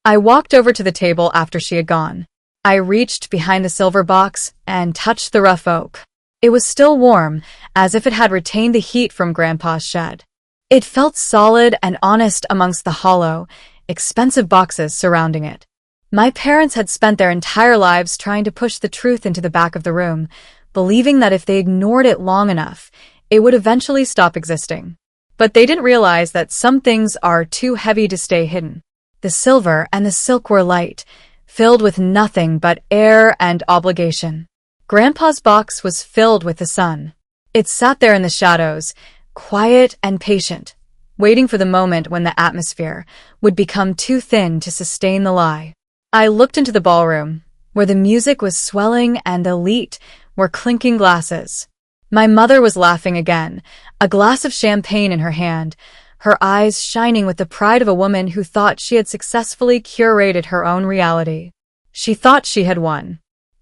S1: I walked over to the table after she had gone. I reached behind the silver box and touched the rough oak. It was still warm, as if it had retained the heat from Grandpa's shed. It felt solid and honest amongst the hollow, expensive boxes surrounding it. My parents had spent their entire lives trying to push the truth into the back of the room, believing that if they ignored it long enough, it would eventually stop existing. But they didn't realize that some things are too heavy to stay hidden. The silver and the silk were light, filled with nothing but air and obligation. Grandpa's box was filled with the sun. It sat there in the shadows, quiet and patient, waiting for the moment when the atmosphere would become too thin to sustain the lie. I looked into the ballroom, where the music was swelling and the elite were clinking glasses. My mother was laughing again, a glass of champagne in her hand, her eyes shining with the pride of a woman who thought she had successfully curated her own reality. She thought she had won.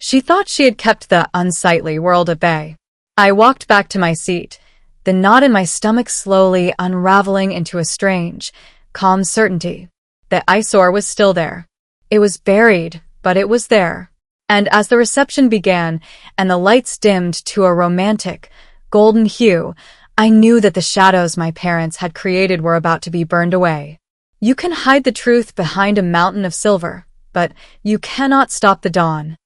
S1: She thought she had kept the unsightly world at bay. I walked back to my seat, the knot in my stomach slowly unraveling into a strange, calm certainty. The eyesore was still there. It was buried, but it was there. And as the reception began and the lights dimmed to a romantic, golden hue, I knew that the shadows my parents had created were about to be burned away. You can hide the truth behind a mountain of silver, but you cannot stop the dawn.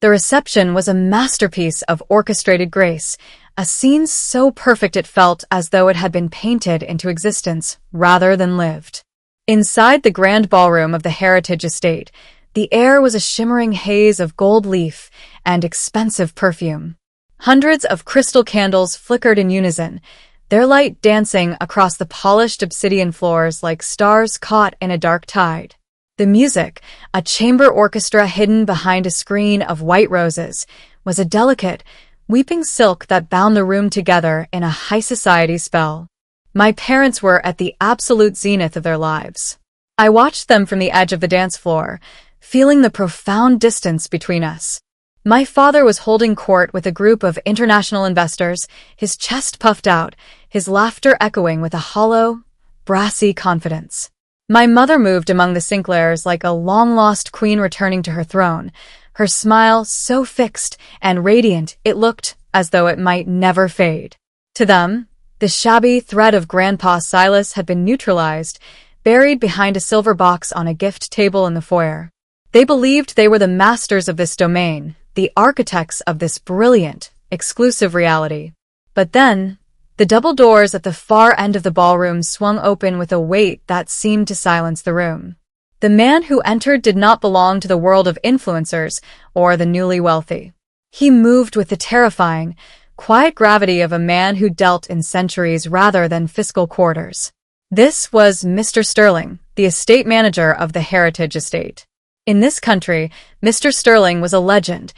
S1: The reception was a masterpiece of orchestrated grace, a scene so perfect it felt as though it had been painted into existence rather than lived. Inside the grand ballroom of the Heritage Estate, the air was a shimmering haze of gold leaf and expensive perfume. Hundreds of crystal candles flickered in unison, their light dancing across the polished obsidian floors like stars caught in a dark tide. The music, a chamber orchestra hidden behind a screen of white roses, was a delicate, weeping silk that bound the room together in a high society spell. My parents were at the absolute zenith of their lives. I watched them from the edge of the dance floor, feeling the profound distance between us. My father was holding court with a group of international investors, his chest puffed out, his laughter echoing with a hollow, brassy confidence. My mother moved among the Sinclairs like a long-lost queen returning to her throne, her smile so fixed and radiant it looked as though it might never fade. To them, the shabby thread of Grandpa Silas had been neutralized, buried behind a silver box on a gift table in the foyer. They believed they were the masters of this domain, the architects of this brilliant, exclusive reality. But then, the double doors at the far end of the ballroom swung open with a weight that seemed to silence the room. The man who entered did not belong to the world of influencers or the newly wealthy. He moved with the terrifying, quiet gravity of a man who dealt in centuries rather than fiscal quarters. This was Mr. Sterling, the estate manager of the Heritage Estate. In this country, Mr. Sterling was a legend,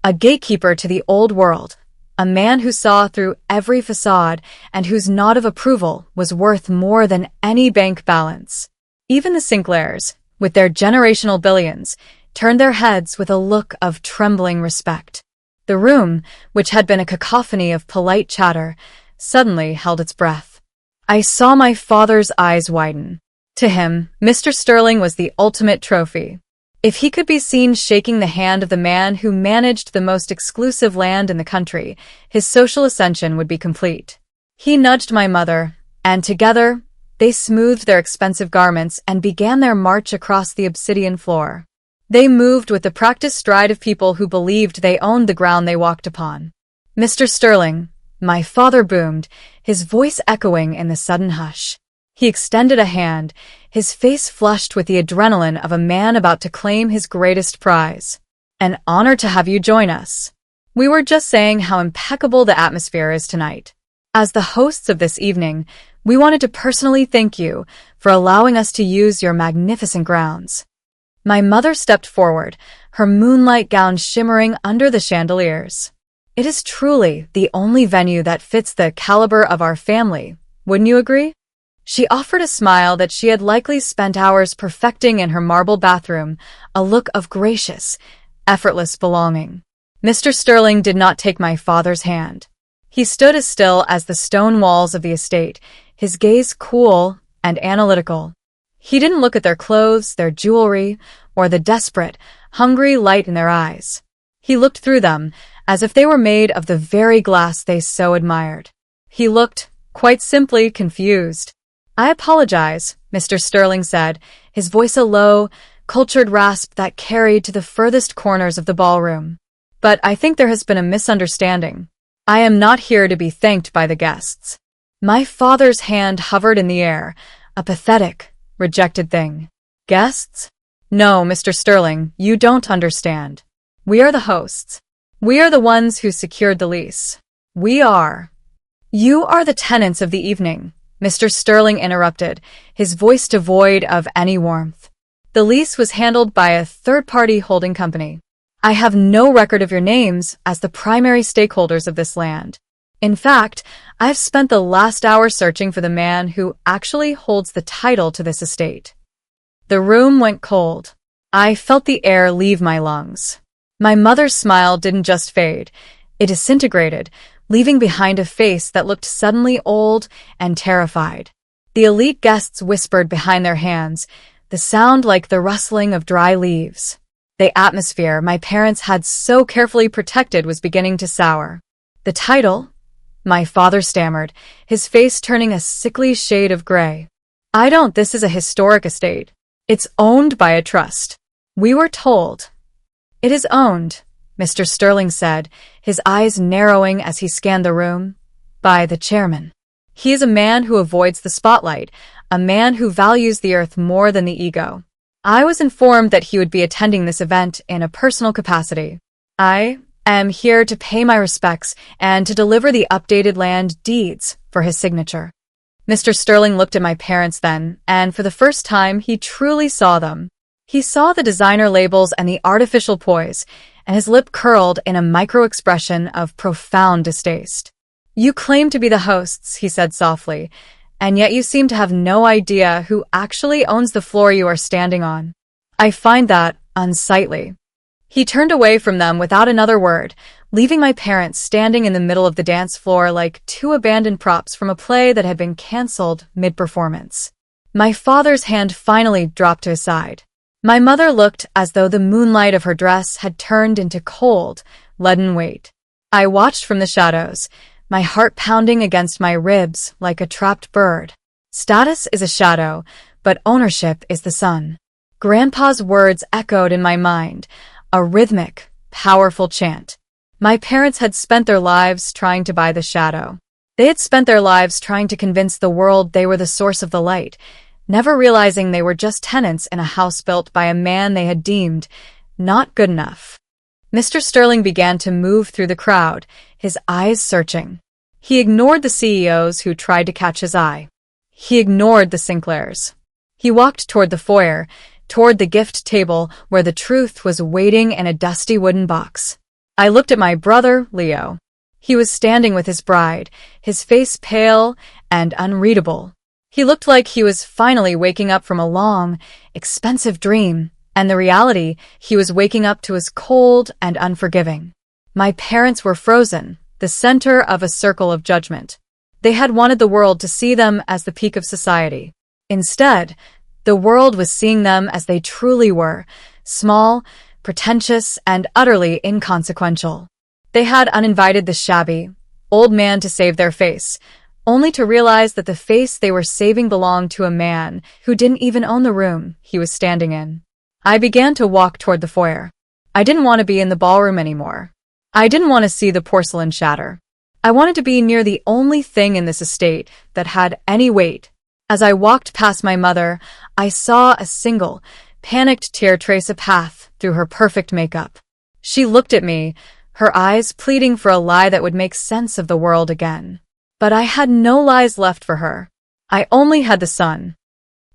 S1: a gatekeeper to the old world, a man who saw through every facade and whose nod of approval was worth more than any bank balance. Even the Sinclairs, with their generational billions, turned their heads with a look of trembling respect. The room, which had been a cacophony of polite chatter, suddenly held its breath. I saw my father's eyes widen. To him, Mr. Sterling was the ultimate trophy. If he could be seen shaking the hand of the man who managed the most exclusive land in the country, his social ascension would be complete. He nudged my mother, and together, they smoothed their expensive garments and began their march across the obsidian floor. They moved with the practiced stride of people who believed they owned the ground they walked upon. Mr. Sterling, my father boomed, his voice echoing in the sudden hush. He extended a hand, his face flushed with the adrenaline of a man about to claim his greatest prize. An honor to have you join us. We were just saying how impeccable the atmosphere is tonight. As the hosts of this evening, we wanted to personally thank you for allowing us to use your magnificent grounds. My mother stepped forward, her moonlight gown shimmering under the chandeliers. It is truly the only venue that fits the caliber of our family, wouldn't you agree? She offered a smile that she had likely spent hours perfecting in her marble bathroom, a look of gracious, effortless belonging. Mr. Sterling did not take my father's hand. He stood as still as the stone walls of the estate, his gaze cool and analytical. He didn't look at their clothes, their jewelry, or the desperate, hungry light in their eyes. He looked through them, as if they were made of the very glass they so admired. He looked, quite simply, confused. "I apologize," Mr. Sterling said, his voice a low, cultured rasp that carried to the furthest corners of the ballroom. "But I think there has been a misunderstanding. I am not here to be thanked by the guests." My father's hand hovered in the air, a pathetic, rejected thing. "Guests? No, Mr. Sterling, you don't understand. We are the hosts. We are the ones who secured the lease. You are the tenants of the evening," Mr. Sterling interrupted, his voice devoid of any warmth. "The lease was handled by a third-party holding company. I have no record of your names as the primary stakeholders of this land. In fact, I've spent the last hour searching for the man who actually holds the title to this estate." The room went cold. I felt the air leave my lungs. My mother's smile didn't just fade. It disintegrated, leaving behind a face that looked suddenly old and terrified. The elite guests whispered behind their hands, the sound like the rustling of dry leaves. The atmosphere my parents had so carefully protected was beginning to sour. "The title?" my father stammered, his face turning a sickly shade of gray. This is a historic estate. It's owned by a trust. We were told." "It is owned," Mr. Sterling said, his eyes narrowing as he scanned the room, "by the chairman. He is a man who avoids the spotlight, a man who values the earth more than the ego. I was informed that he would be attending this event in a personal capacity. I am here to pay my respects and to deliver the updated land deeds for his signature." Mr. Sterling looked at my parents then, and for the first time he truly saw them. He saw the designer labels and the artificial poise, and his lip curled in a micro-expression of profound distaste. "You claim to be the hosts," he said softly, "and yet you seem to have no idea who actually owns the floor you are standing on. I find that unsightly." He turned away from them without another word, leaving my parents standing in the middle of the dance floor like two abandoned props from a play that had been cancelled mid-performance. My father's hand finally dropped to his side. My mother looked as though the moonlight of her dress had turned into cold, leaden weight. I watched from the shadows, my heart pounding against my ribs like a trapped bird. Status is a shadow, but ownership is the sun. Grandpa's words echoed in my mind, a rhythmic, powerful chant. My parents had spent their lives trying to buy the shadow. They had spent their lives trying to convince the world they were the source of the light, never realizing they were just tenants in a house built by a man they had deemed not good enough. Mr. Sterling began to move through the crowd, his eyes searching. He ignored the CEOs who tried to catch his eye. He ignored the Sinclairs. He walked toward the foyer, toward the gift table where the truth was waiting in a dusty wooden box. I looked at my brother, Leo. He was standing with his bride, his face pale and unreadable. He looked like he was finally waking up from a long, expensive dream, and the reality he was waking up to was cold and unforgiving. My parents were frozen, the center of a circle of judgment. They had wanted the world to see them as the peak of society. Instead, the world was seeing them as they truly were, small, pretentious, and utterly inconsequential. They had uninvited the shabby, old man to save their face, only to realize that the face they were saving belonged to a man who didn't even own the room he was standing in. I began to walk toward the foyer. I didn't want to be in the ballroom anymore. I didn't want to see the porcelain shatter. I wanted to be near the only thing in this estate that had any weight. As I walked past my mother, I saw a single, panicked tear trace a path through her perfect makeup. She looked at me, her eyes pleading for a lie that would make sense of the world again. But I had no lies left for her. I only had the sun.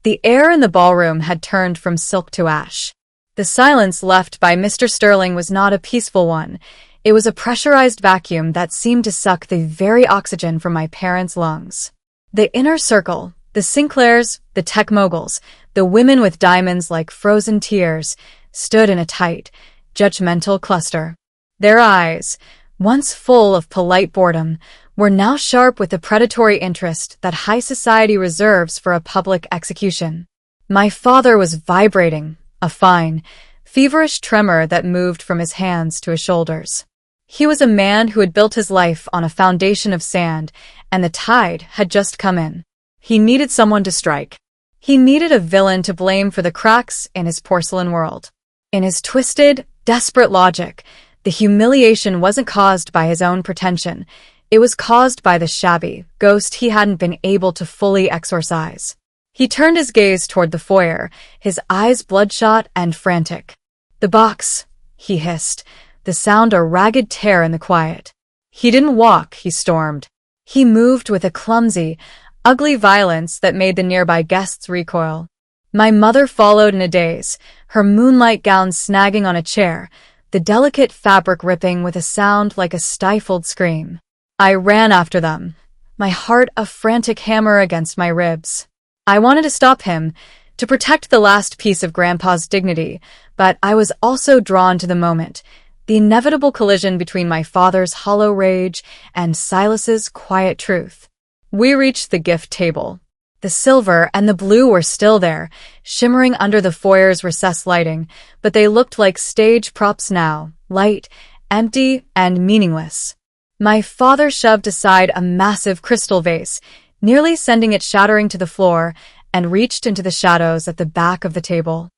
S1: The air in the ballroom had turned from silk to ash. The silence left by Mr. Sterling was not a peaceful one. It was a pressurized vacuum that seemed to suck the very oxygen from my parents' lungs. The inner circle, the Sinclairs, the tech moguls, the women with diamonds like frozen tears, stood in a tight, judgmental cluster. Their eyes, once full of polite boredom, were now sharp with the predatory interest that high society reserves for a public execution. My father was vibrating, a fine, feverish tremor that moved from his hands to his shoulders. He was a man who had built his life on a foundation of sand, and the tide had just come in. He needed someone to strike. He needed a villain to blame for the cracks in his porcelain world. In his twisted, desperate logic, the humiliation wasn't caused by his own pretension. It was caused by the shabby ghost he hadn't been able to fully exorcise. He turned his gaze toward the foyer, his eyes bloodshot and frantic. "The box," he hissed, the sound a ragged tear in the quiet. He didn't walk, he stormed. He moved with a clumsy, ugly violence that made the nearby guests recoil. My mother followed in a daze, her moonlight gown snagging on a chair, the delicate fabric ripping with a sound like a stifled scream. I ran after them, my heart a frantic hammer against my ribs. I wanted to stop him, to protect the last piece of Grandpa's dignity, but I was also drawn to the moment, the inevitable collision between my father's hollow rage and Silas's quiet truth. We reached the gift table. The silver and the blue were still there, shimmering under the foyer's recessed lighting, but they looked like stage props now, light, empty, and meaningless. My father shoved aside a massive crystal vase, nearly sending it shattering to the floor, and reached into the shadows at the back of the table.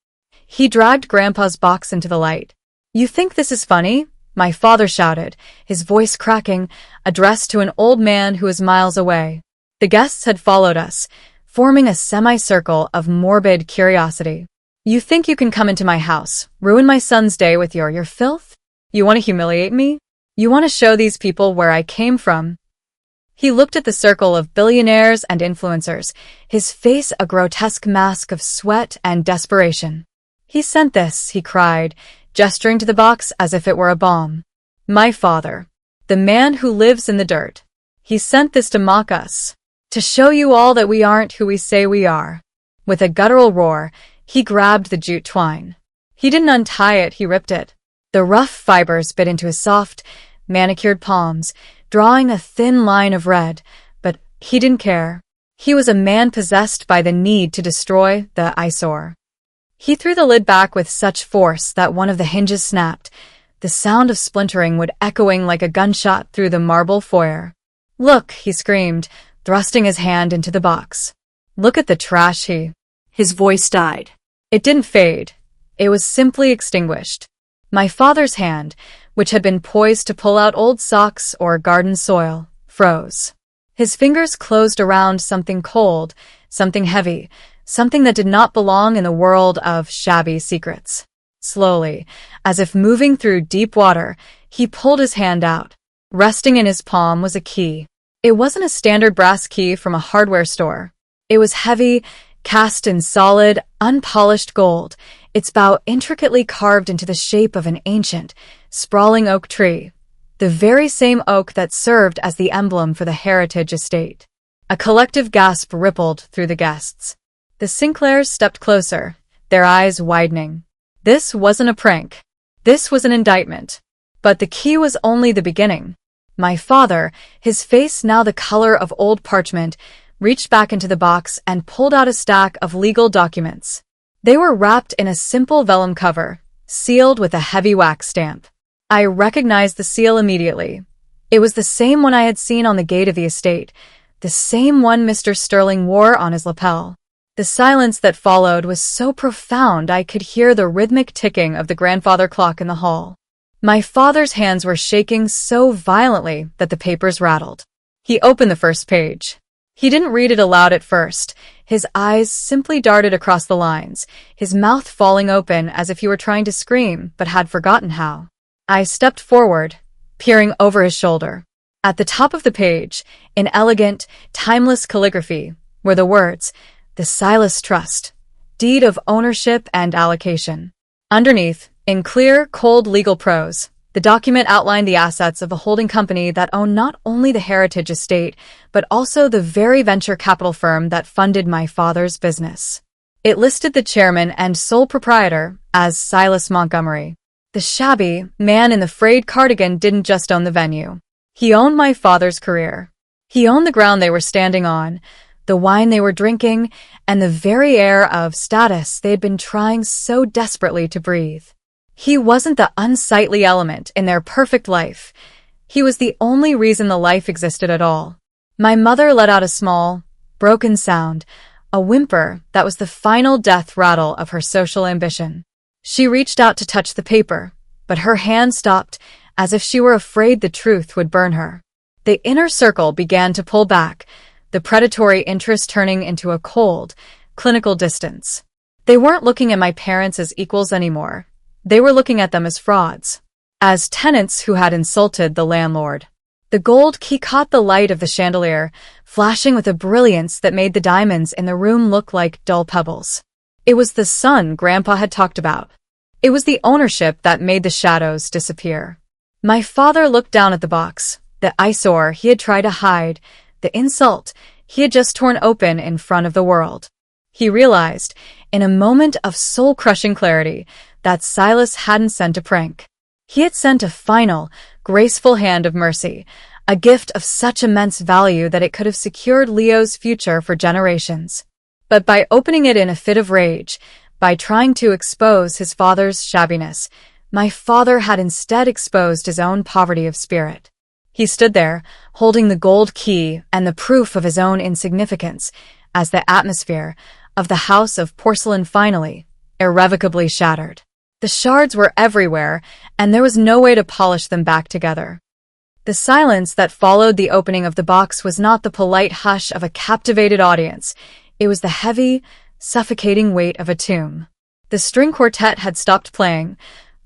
S1: He dragged Grandpa's box into the light. "You think this is funny?" my father shouted, his voice cracking, addressed to an old man who was miles away. The guests had followed us, forming a semicircle of morbid curiosity. "You think you can come into my house, ruin my son's day with your filth? You want to humiliate me? You want to show these people where I came from?" He looked at the circle of billionaires and influencers, his face a grotesque mask of sweat and desperation. "He sent this," he cried, gesturing to the box as if it were a bomb. "My father, the man who lives in the dirt. He sent this to mock us, to show you all that we aren't who we say we are." With a guttural roar, he grabbed the jute twine. He didn't untie it, he ripped it. The rough fibers bit into his soft, manicured palms, drawing a thin line of red, but he didn't care. He was a man possessed by the need to destroy the eyesore. He threw the lid back with such force that one of the hinges snapped, the sound of splintering would echoing like a gunshot through the marble foyer. "Look," he screamed, thrusting his hand into the box. "Look at the trash." His voice died. It didn't fade. It was simply extinguished. My father's hand, which had been poised to pull out old socks or garden soil, froze. His fingers closed around something cold, something heavy, something that did not belong in the world of shabby secrets. Slowly, as if moving through deep water, he pulled his hand out. Resting in his palm was a key. It wasn't a standard brass key from a hardware store. It was heavy, cast in solid, unpolished gold, its bow intricately carved into the shape of an ancient, sprawling oak tree, the very same oak that served as the emblem for the heritage estate. A collective gasp rippled through the guests. The Sinclairs stepped closer, their eyes widening. This wasn't a prank. This was an indictment. But the key was only the beginning. My father, his face now the color of old parchment, reached back into the box and pulled out a stack of legal documents. They were wrapped in a simple vellum cover, sealed with a heavy wax stamp. I recognized the seal immediately. It was the same one I had seen on the gate of the estate, the same one Mr. Sterling wore on his lapel. The silence that followed was so profound I could hear the rhythmic ticking of the grandfather clock in the hall. My father's hands were shaking so violently that the papers rattled. He opened the first page. He didn't read it aloud at first. His eyes simply darted across the lines, his mouth falling open as if he were trying to scream but had forgotten how. I stepped forward, peering over his shoulder. At the top of the page, in elegant, timeless calligraphy, were the words, "The Silas Trust, Deed of Ownership and Allocation." Underneath, in clear, cold legal prose, The document outlined the assets of a holding company that owned not only the heritage estate, but also the very venture capital firm that funded my father's business. It listed the chairman and sole proprietor as Silas Montgomery. The shabby man in the frayed cardigan didn't just own the venue. He owned my father's career. He owned the ground they were standing on, the wine they were drinking, and the very air of status they had been trying so desperately to breathe. He wasn't the unsightly element in their perfect life. He was the only reason the life existed at all. My mother let out a small, broken sound, a whimper that was the final death rattle of her social ambition. She reached out to touch the paper, but her hand stopped, as if she were afraid the truth would burn her. The inner circle began to pull back, the predatory interest turning into a cold, clinical distance. They weren't looking at my parents as equals anymore. They were looking at them as frauds, as tenants who had insulted the landlord. The gold key caught the light of the chandelier, flashing with a brilliance that made the diamonds in the room look like dull pebbles. It was the sun Grandpa had talked about. It was the ownership that made the shadows disappear. My father looked down at the box, the eyesore he had tried to hide, the insult he had just torn open in front of the world. He realized, in a moment of soul-crushing clarity, that Silas hadn't sent a prank. He had sent a final, graceful hand of mercy, a gift of such immense value that it could have secured Leo's future for generations. But by opening it in a fit of rage, by trying to expose his father's shabbiness, my father had instead exposed his own poverty of spirit. He stood there, holding the gold key and the proof of his own insignificance, as the atmosphere of the house of porcelain finally, irrevocably shattered. The shards were everywhere, and there was no way to polish them back together. The silence that followed the opening of the box was not the polite hush of a captivated audience. It was the heavy, suffocating weight of a tomb. The string quartet had stopped playing,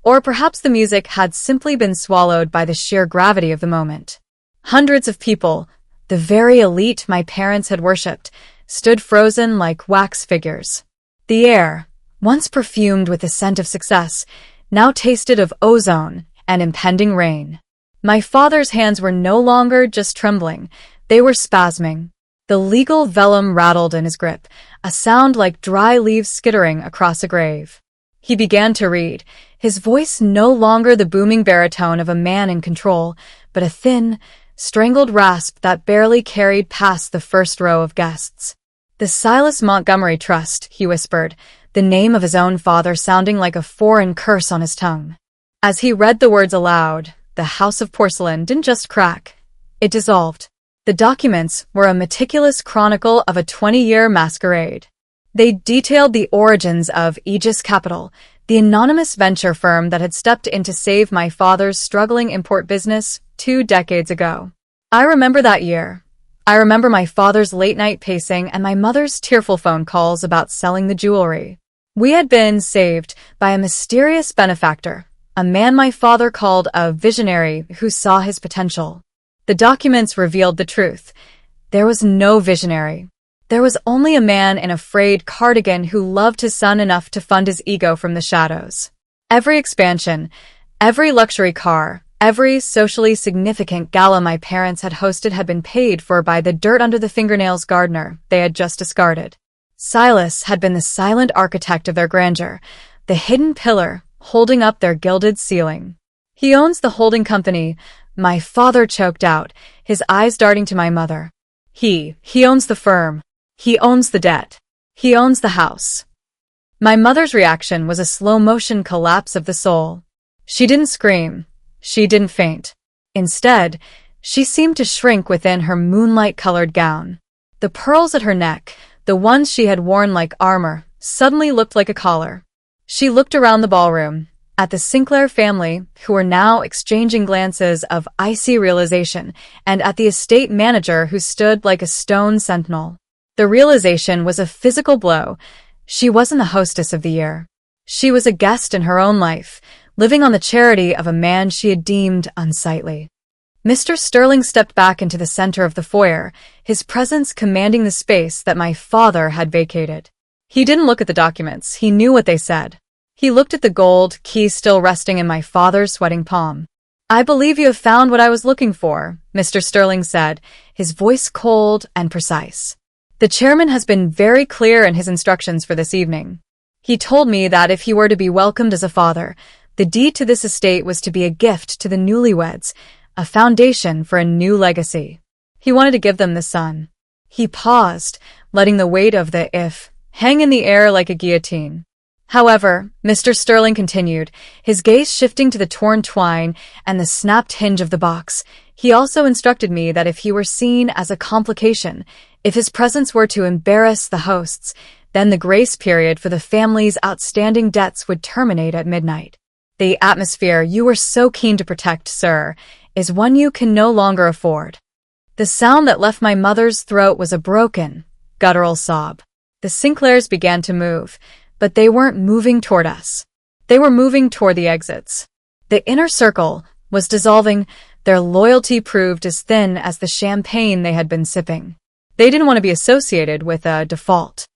S1: or perhaps the music had simply been swallowed by the sheer gravity of the moment. Hundreds of people, the very elite my parents had worshipped, stood frozen like wax figures. The air, once perfumed with the scent of success, now tasted of ozone and impending rain. My father's hands were no longer just trembling, they were spasming. The legal vellum rattled in his grip, a sound like dry leaves skittering across a grave. He began to read, his voice no longer the booming baritone of a man in control, but a thin, strangled rasp that barely carried past the first row of guests. "The Silas Montgomery Trust," he whispered, the name of his own father sounding like a foreign curse on his tongue. As he read the words aloud, the house of porcelain didn't just crack, it dissolved. The documents were a meticulous chronicle of a 20-year masquerade. They detailed the origins of Aegis Capital, the anonymous venture firm that had stepped in to save my father's struggling import business 2 decades ago. I remember that year. I remember my father's late-night pacing and my mother's tearful phone calls about selling the jewelry. We had been saved by a mysterious benefactor, a man my father called a visionary who saw his potential. The documents revealed the truth. There was no visionary. There was only a man in a frayed cardigan who loved his son enough to fund his ego from the shadows. Every expansion, every luxury car, every socially significant gala my parents had hosted had been paid for by the dirt-under-the-fingernails gardener they had just discarded. Silas had been the silent architect of their grandeur, the hidden pillar holding up their gilded ceiling. "He owns the holding company," my father choked out, his eyes darting to my mother. He owns the firm. He owns the debt. He owns the house." My mother's reaction was a slow-motion collapse of the soul. She didn't scream. She didn't faint. Instead, she seemed to shrink within her moonlight-colored gown. The pearls at her neck, the ones she had worn like armor, suddenly looked like a collar. She looked around the ballroom, at the Sinclair family, who were now exchanging glances of icy realization, and at the estate manager who stood like a stone sentinel. The realization was a physical blow. She wasn't the hostess of the year. She was a guest in her own life, living on the charity of a man she had deemed unsightly. Mr. Sterling stepped back into the center of the foyer, his presence commanding the space that my father had vacated. He didn't look at the documents, he knew what they said. He looked at the gold key still resting in my father's sweating palm. I believe you have found what I was looking for, Mr. Sterling said, his voice cold and precise. The chairman has been very clear in his instructions for this evening. He told me that if he were to be welcomed as a father, the deed to this estate was to be a gift to the newlyweds, a foundation for a new legacy. He wanted to give them the son. He paused, letting the weight of the "if" hang in the air like a guillotine. However, Mr. Sterling continued, his gaze shifting to the torn twine and the snapped hinge of the box. He also instructed me that if he were seen as a complication, if his presence were to embarrass the hosts, then the grace period for the family's outstanding debts would terminate at midnight. The atmosphere you were so keen to protect, sir, is one you can no longer afford. The sound that left my mother's throat was a broken, guttural sob. The Sinclairs began to move, but they weren't moving toward us. They were moving toward the exits. The inner circle was dissolving, their loyalty proved as thin as the champagne they had been sipping. They didn't want to be associated with a default.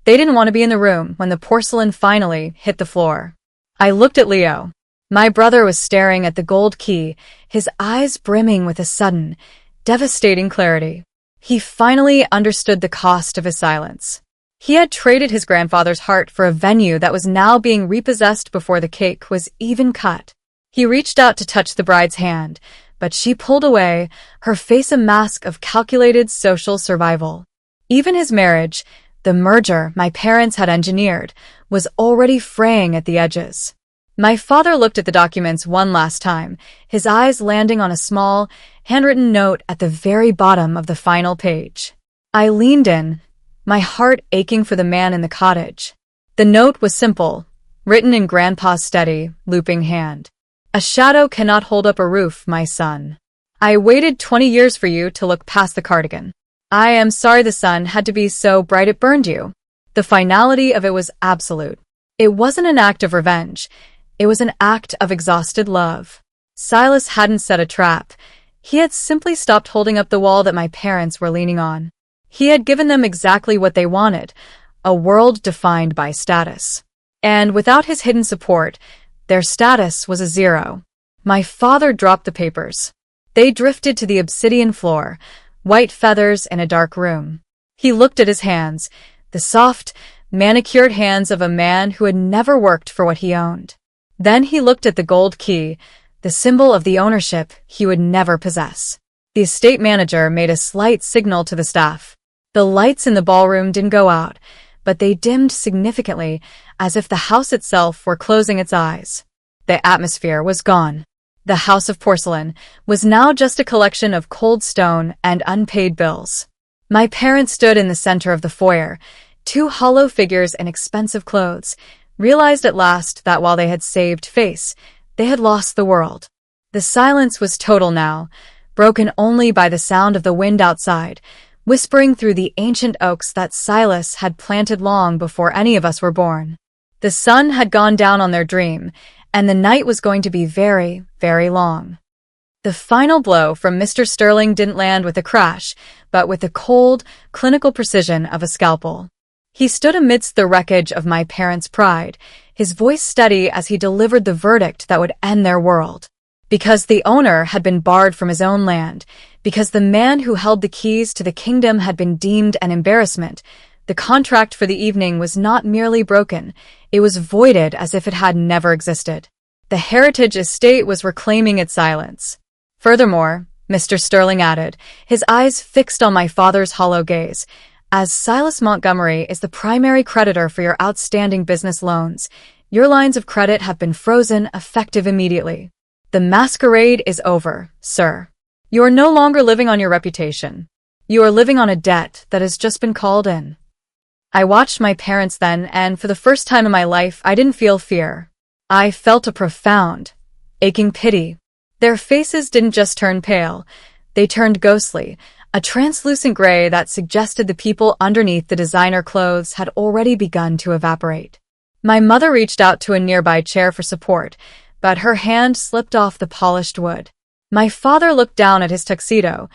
S1: They didn't want to be in the room when the porcelain finally hit the floor. I looked at Leo. My brother was staring at the gold key, his eyes brimming with a sudden, devastating clarity. He finally understood the cost of his silence. He had traded his grandfather's heart for a venue that was now being repossessed before the cake was even cut. He reached out to touch the bride's hand, but she pulled away, her face a mask of calculated social survival. Even his marriage, the merger my parents had engineered, was already fraying at the edges. My father looked at the documents one last time, his eyes landing on a small, handwritten note at the very bottom of the final page. I leaned in, my heart aching for the man in the cottage. The note was simple, written in Grandpa's steady, looping hand. A shadow cannot hold up a roof, my son. I waited 20 years for you to look past the cardigan. I am sorry the sun had to be so bright it burned you. The finality of it was absolute. It wasn't an act of revenge. It was an act of exhausted love. Silas hadn't set a trap. He had simply stopped holding up the wall that my parents were leaning on. He had given them exactly what they wanted, a world defined by status. And without his hidden support, their status was a zero. My father dropped the papers. They drifted to the obsidian floor, white feathers in a dark room. He looked at his hands, the soft, manicured hands of a man who had never worked for what he owned. Then he looked at the gold key, the symbol of the ownership he would never possess. The estate manager made a slight signal to the staff. The lights in the ballroom didn't go out, but they dimmed significantly, as if the house itself were closing its eyes. The atmosphere was gone. The house of porcelain was now just a collection of cold stone and unpaid bills. My parents stood in the center of the foyer, two hollow figures in expensive clothes, realized at last that while they had saved face, they had lost the world. The silence was total now, broken only by the sound of the wind outside, whispering through the ancient oaks that Silas had planted long before any of us were born. The sun had gone down on their dream, and the night was going to be very, very long. The final blow from Mr. Sterling didn't land with a crash, but with the cold, clinical precision of a scalpel. He stood amidst the wreckage of my parents' pride, his voice steady as he delivered the verdict that would end their world. Because the owner had been barred from his own land, because the man who held the keys to the kingdom had been deemed an embarrassment, the contract for the evening was not merely broken, it was voided as if it had never existed. The heritage estate was reclaiming its silence. Furthermore, Mr. Sterling added, his eyes fixed on my father's hollow gaze, as Silas Montgomery is the primary creditor for your outstanding business loans, your lines of credit have been frozen effective immediately. The masquerade is over, sir. You are no longer living on your reputation. You are living on a debt that has just been called in. I watched my parents then, and for the first time in my life, I didn't feel fear. I felt a profound, aching pity. Their faces didn't just turn pale. They turned ghostly, a translucent gray that suggested the people underneath the designer clothes had already begun to evaporate. My mother reached out to a nearby chair for support, but her hand slipped off the polished wood. My father looked down at his tuxedo,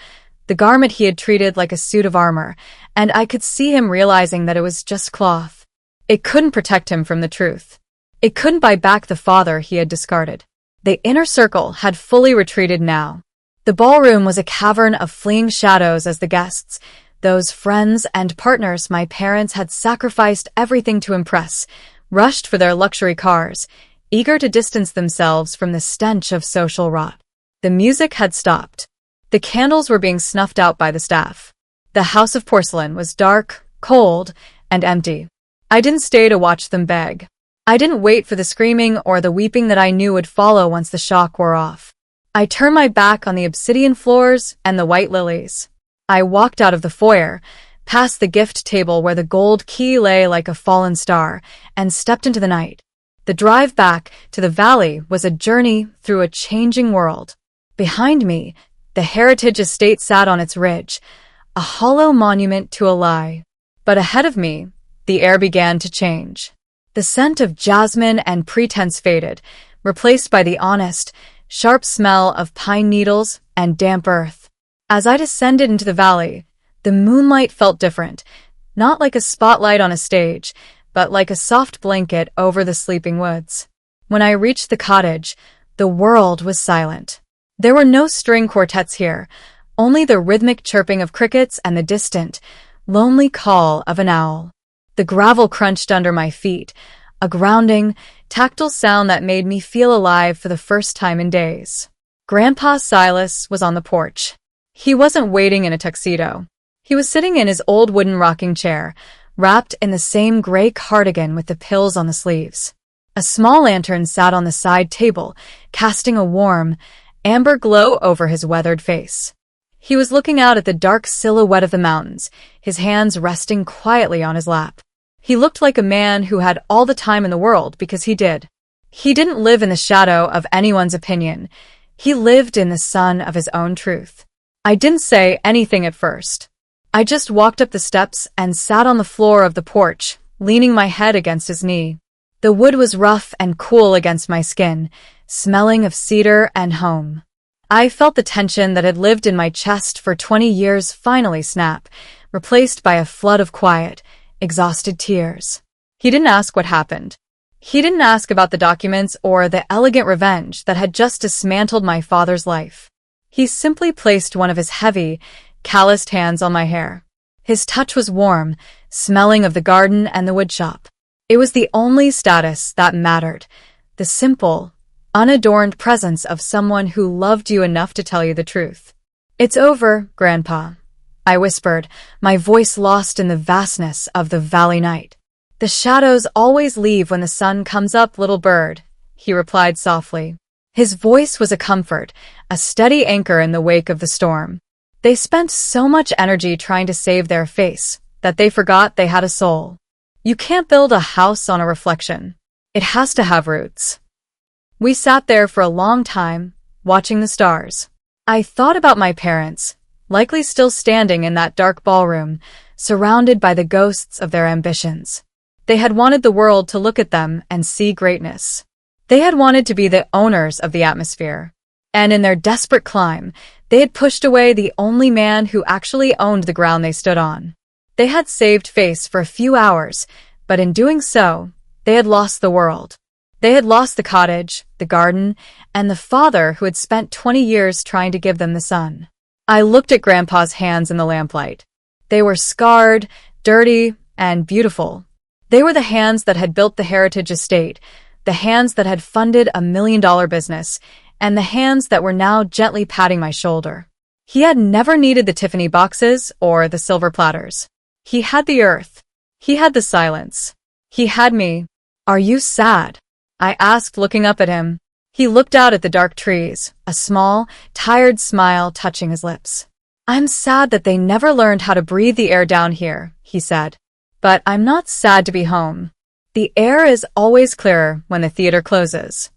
S1: the garment he had treated like a suit of armor, and I could see him realizing that it was just cloth. It couldn't protect him from the truth. It couldn't buy back the father he had discarded. The inner circle had fully retreated now. The ballroom was a cavern of fleeing shadows as the guests, those friends and partners my parents had sacrificed everything to impress, rushed for their luxury cars, eager to distance themselves from the stench of social rot. The music had stopped. The candles were being snuffed out by the staff. The house of porcelain was dark, cold, and empty. I didn't stay to watch them beg. I didn't wait for the screaming or the weeping that I knew would follow once the shock wore off. I turned my back on the obsidian floors and the white lilies. I walked out of the foyer, past the gift table where the gold key lay like a fallen star, and stepped into the night. The drive back to the valley was a journey through a changing world. Behind me, the heritage estate sat on its ridge, a hollow monument to a lie. But ahead of me, the air began to change. The scent of jasmine and pretense faded, replaced by the honest, sharp smell of pine needles and damp earth. As I descended into the valley, the moonlight felt different, not like a spotlight on a stage, but like a soft blanket over the sleeping woods. When I reached the cottage, the world was silent. There were no string quartets here, only the rhythmic chirping of crickets and the distant, lonely call of an owl. The gravel crunched under my feet, a grounding, tactile sound that made me feel alive for the first time in days. Grandpa Silas was on the porch. He wasn't waiting in a tuxedo. He was sitting in his old wooden rocking chair, wrapped in the same gray cardigan with the pills on the sleeves. A small lantern sat on the side table, casting a warm, amber glow over his weathered face. He was looking out at the dark silhouette of the mountains, his hands resting quietly on his lap. He looked like a man who had all the time in the world because he did. He didn't live in the shadow of anyone's opinion. He lived in the sun of his own truth. I didn't say anything at first. I just walked up the steps and sat on the floor of the porch, leaning my head against his knee. The wood was rough and cool against my skin, smelling of cedar and home. I felt the tension that had lived in my chest for 20 years finally snap, replaced by a flood of quiet, exhausted tears. He didn't ask what happened. He didn't ask about the documents or the elegant revenge that had just dismantled my father's life. He simply placed one of his heavy, calloused hands on my hair. His touch was warm, smelling of the garden and the woodshop. It was the only status that mattered, the simple, unadorned presence of someone who loved you enough to tell you the truth. "It's over, Grandpa," I whispered, my voice lost in the vastness of the valley night. "The shadows always leave when the sun comes up, little bird," he replied softly. His voice was a comfort, a steady anchor in the wake of the storm. They spent so much energy trying to save their face that they forgot they had a soul. You can't build a house on a reflection. It has to have roots. We sat there for a long time, watching the stars. I thought about my parents, likely still standing in that dark ballroom, surrounded by the ghosts of their ambitions. They had wanted the world to look at them and see greatness. They had wanted to be the owners of the atmosphere. And in their desperate climb, they had pushed away the only man who actually owned the ground they stood on. They had saved face for a few hours, but in doing so, they had lost the world. They had lost the cottage, the garden, and the father who had spent 20 years trying to give them the sun. I looked at Grandpa's hands in the lamplight. They were scarred, dirty, and beautiful. They were the hands that had built the heritage estate, the hands that had funded a $1 million business, and the hands that were now gently patting my shoulder. He had never needed the Tiffany boxes or the silver platters. He had the earth. He had the silence. He had me. "Are you sad?" I asked, looking up at him. He looked out at the dark trees, a small, tired smile touching his lips. "I'm sad that they never learned how to breathe the air down here," he said. "But I'm not sad to be home. The air is always clearer when the theater closes."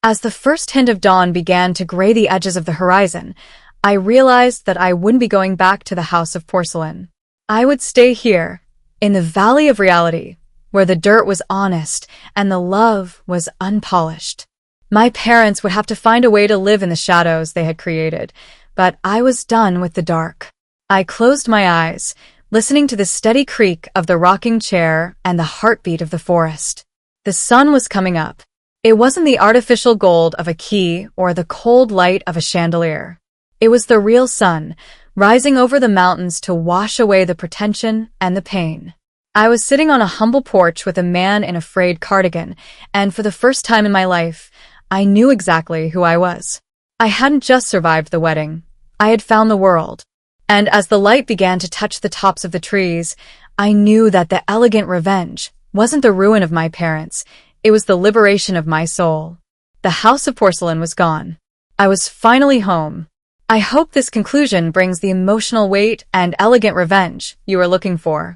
S1: As the first hint of dawn began to gray the edges of the horizon, I realized that I wouldn't be going back to the house of porcelain. I would stay here, in the valley of reality, where the dirt was honest and the love was unpolished. My parents would have to find a way to live in the shadows they had created, but I was done with the dark. I closed my eyes, listening to the steady creak of the rocking chair and the heartbeat of the forest. The sun was coming up. It wasn't the artificial gold of a key or the cold light of a chandelier. It was the real sun, rising over the mountains to wash away the pretension and the pain. I was sitting on a humble porch with a man in a frayed cardigan, and for the first time in my life, I knew exactly who I was. I hadn't just survived the wedding. I had found the world. And as the light began to touch the tops of the trees, I knew that the elegant revenge wasn't the ruin of my parents, it was the liberation of my soul. The house of porcelain was gone. I was finally home. I hope this conclusion brings the emotional weight and elegant revenge you were looking for.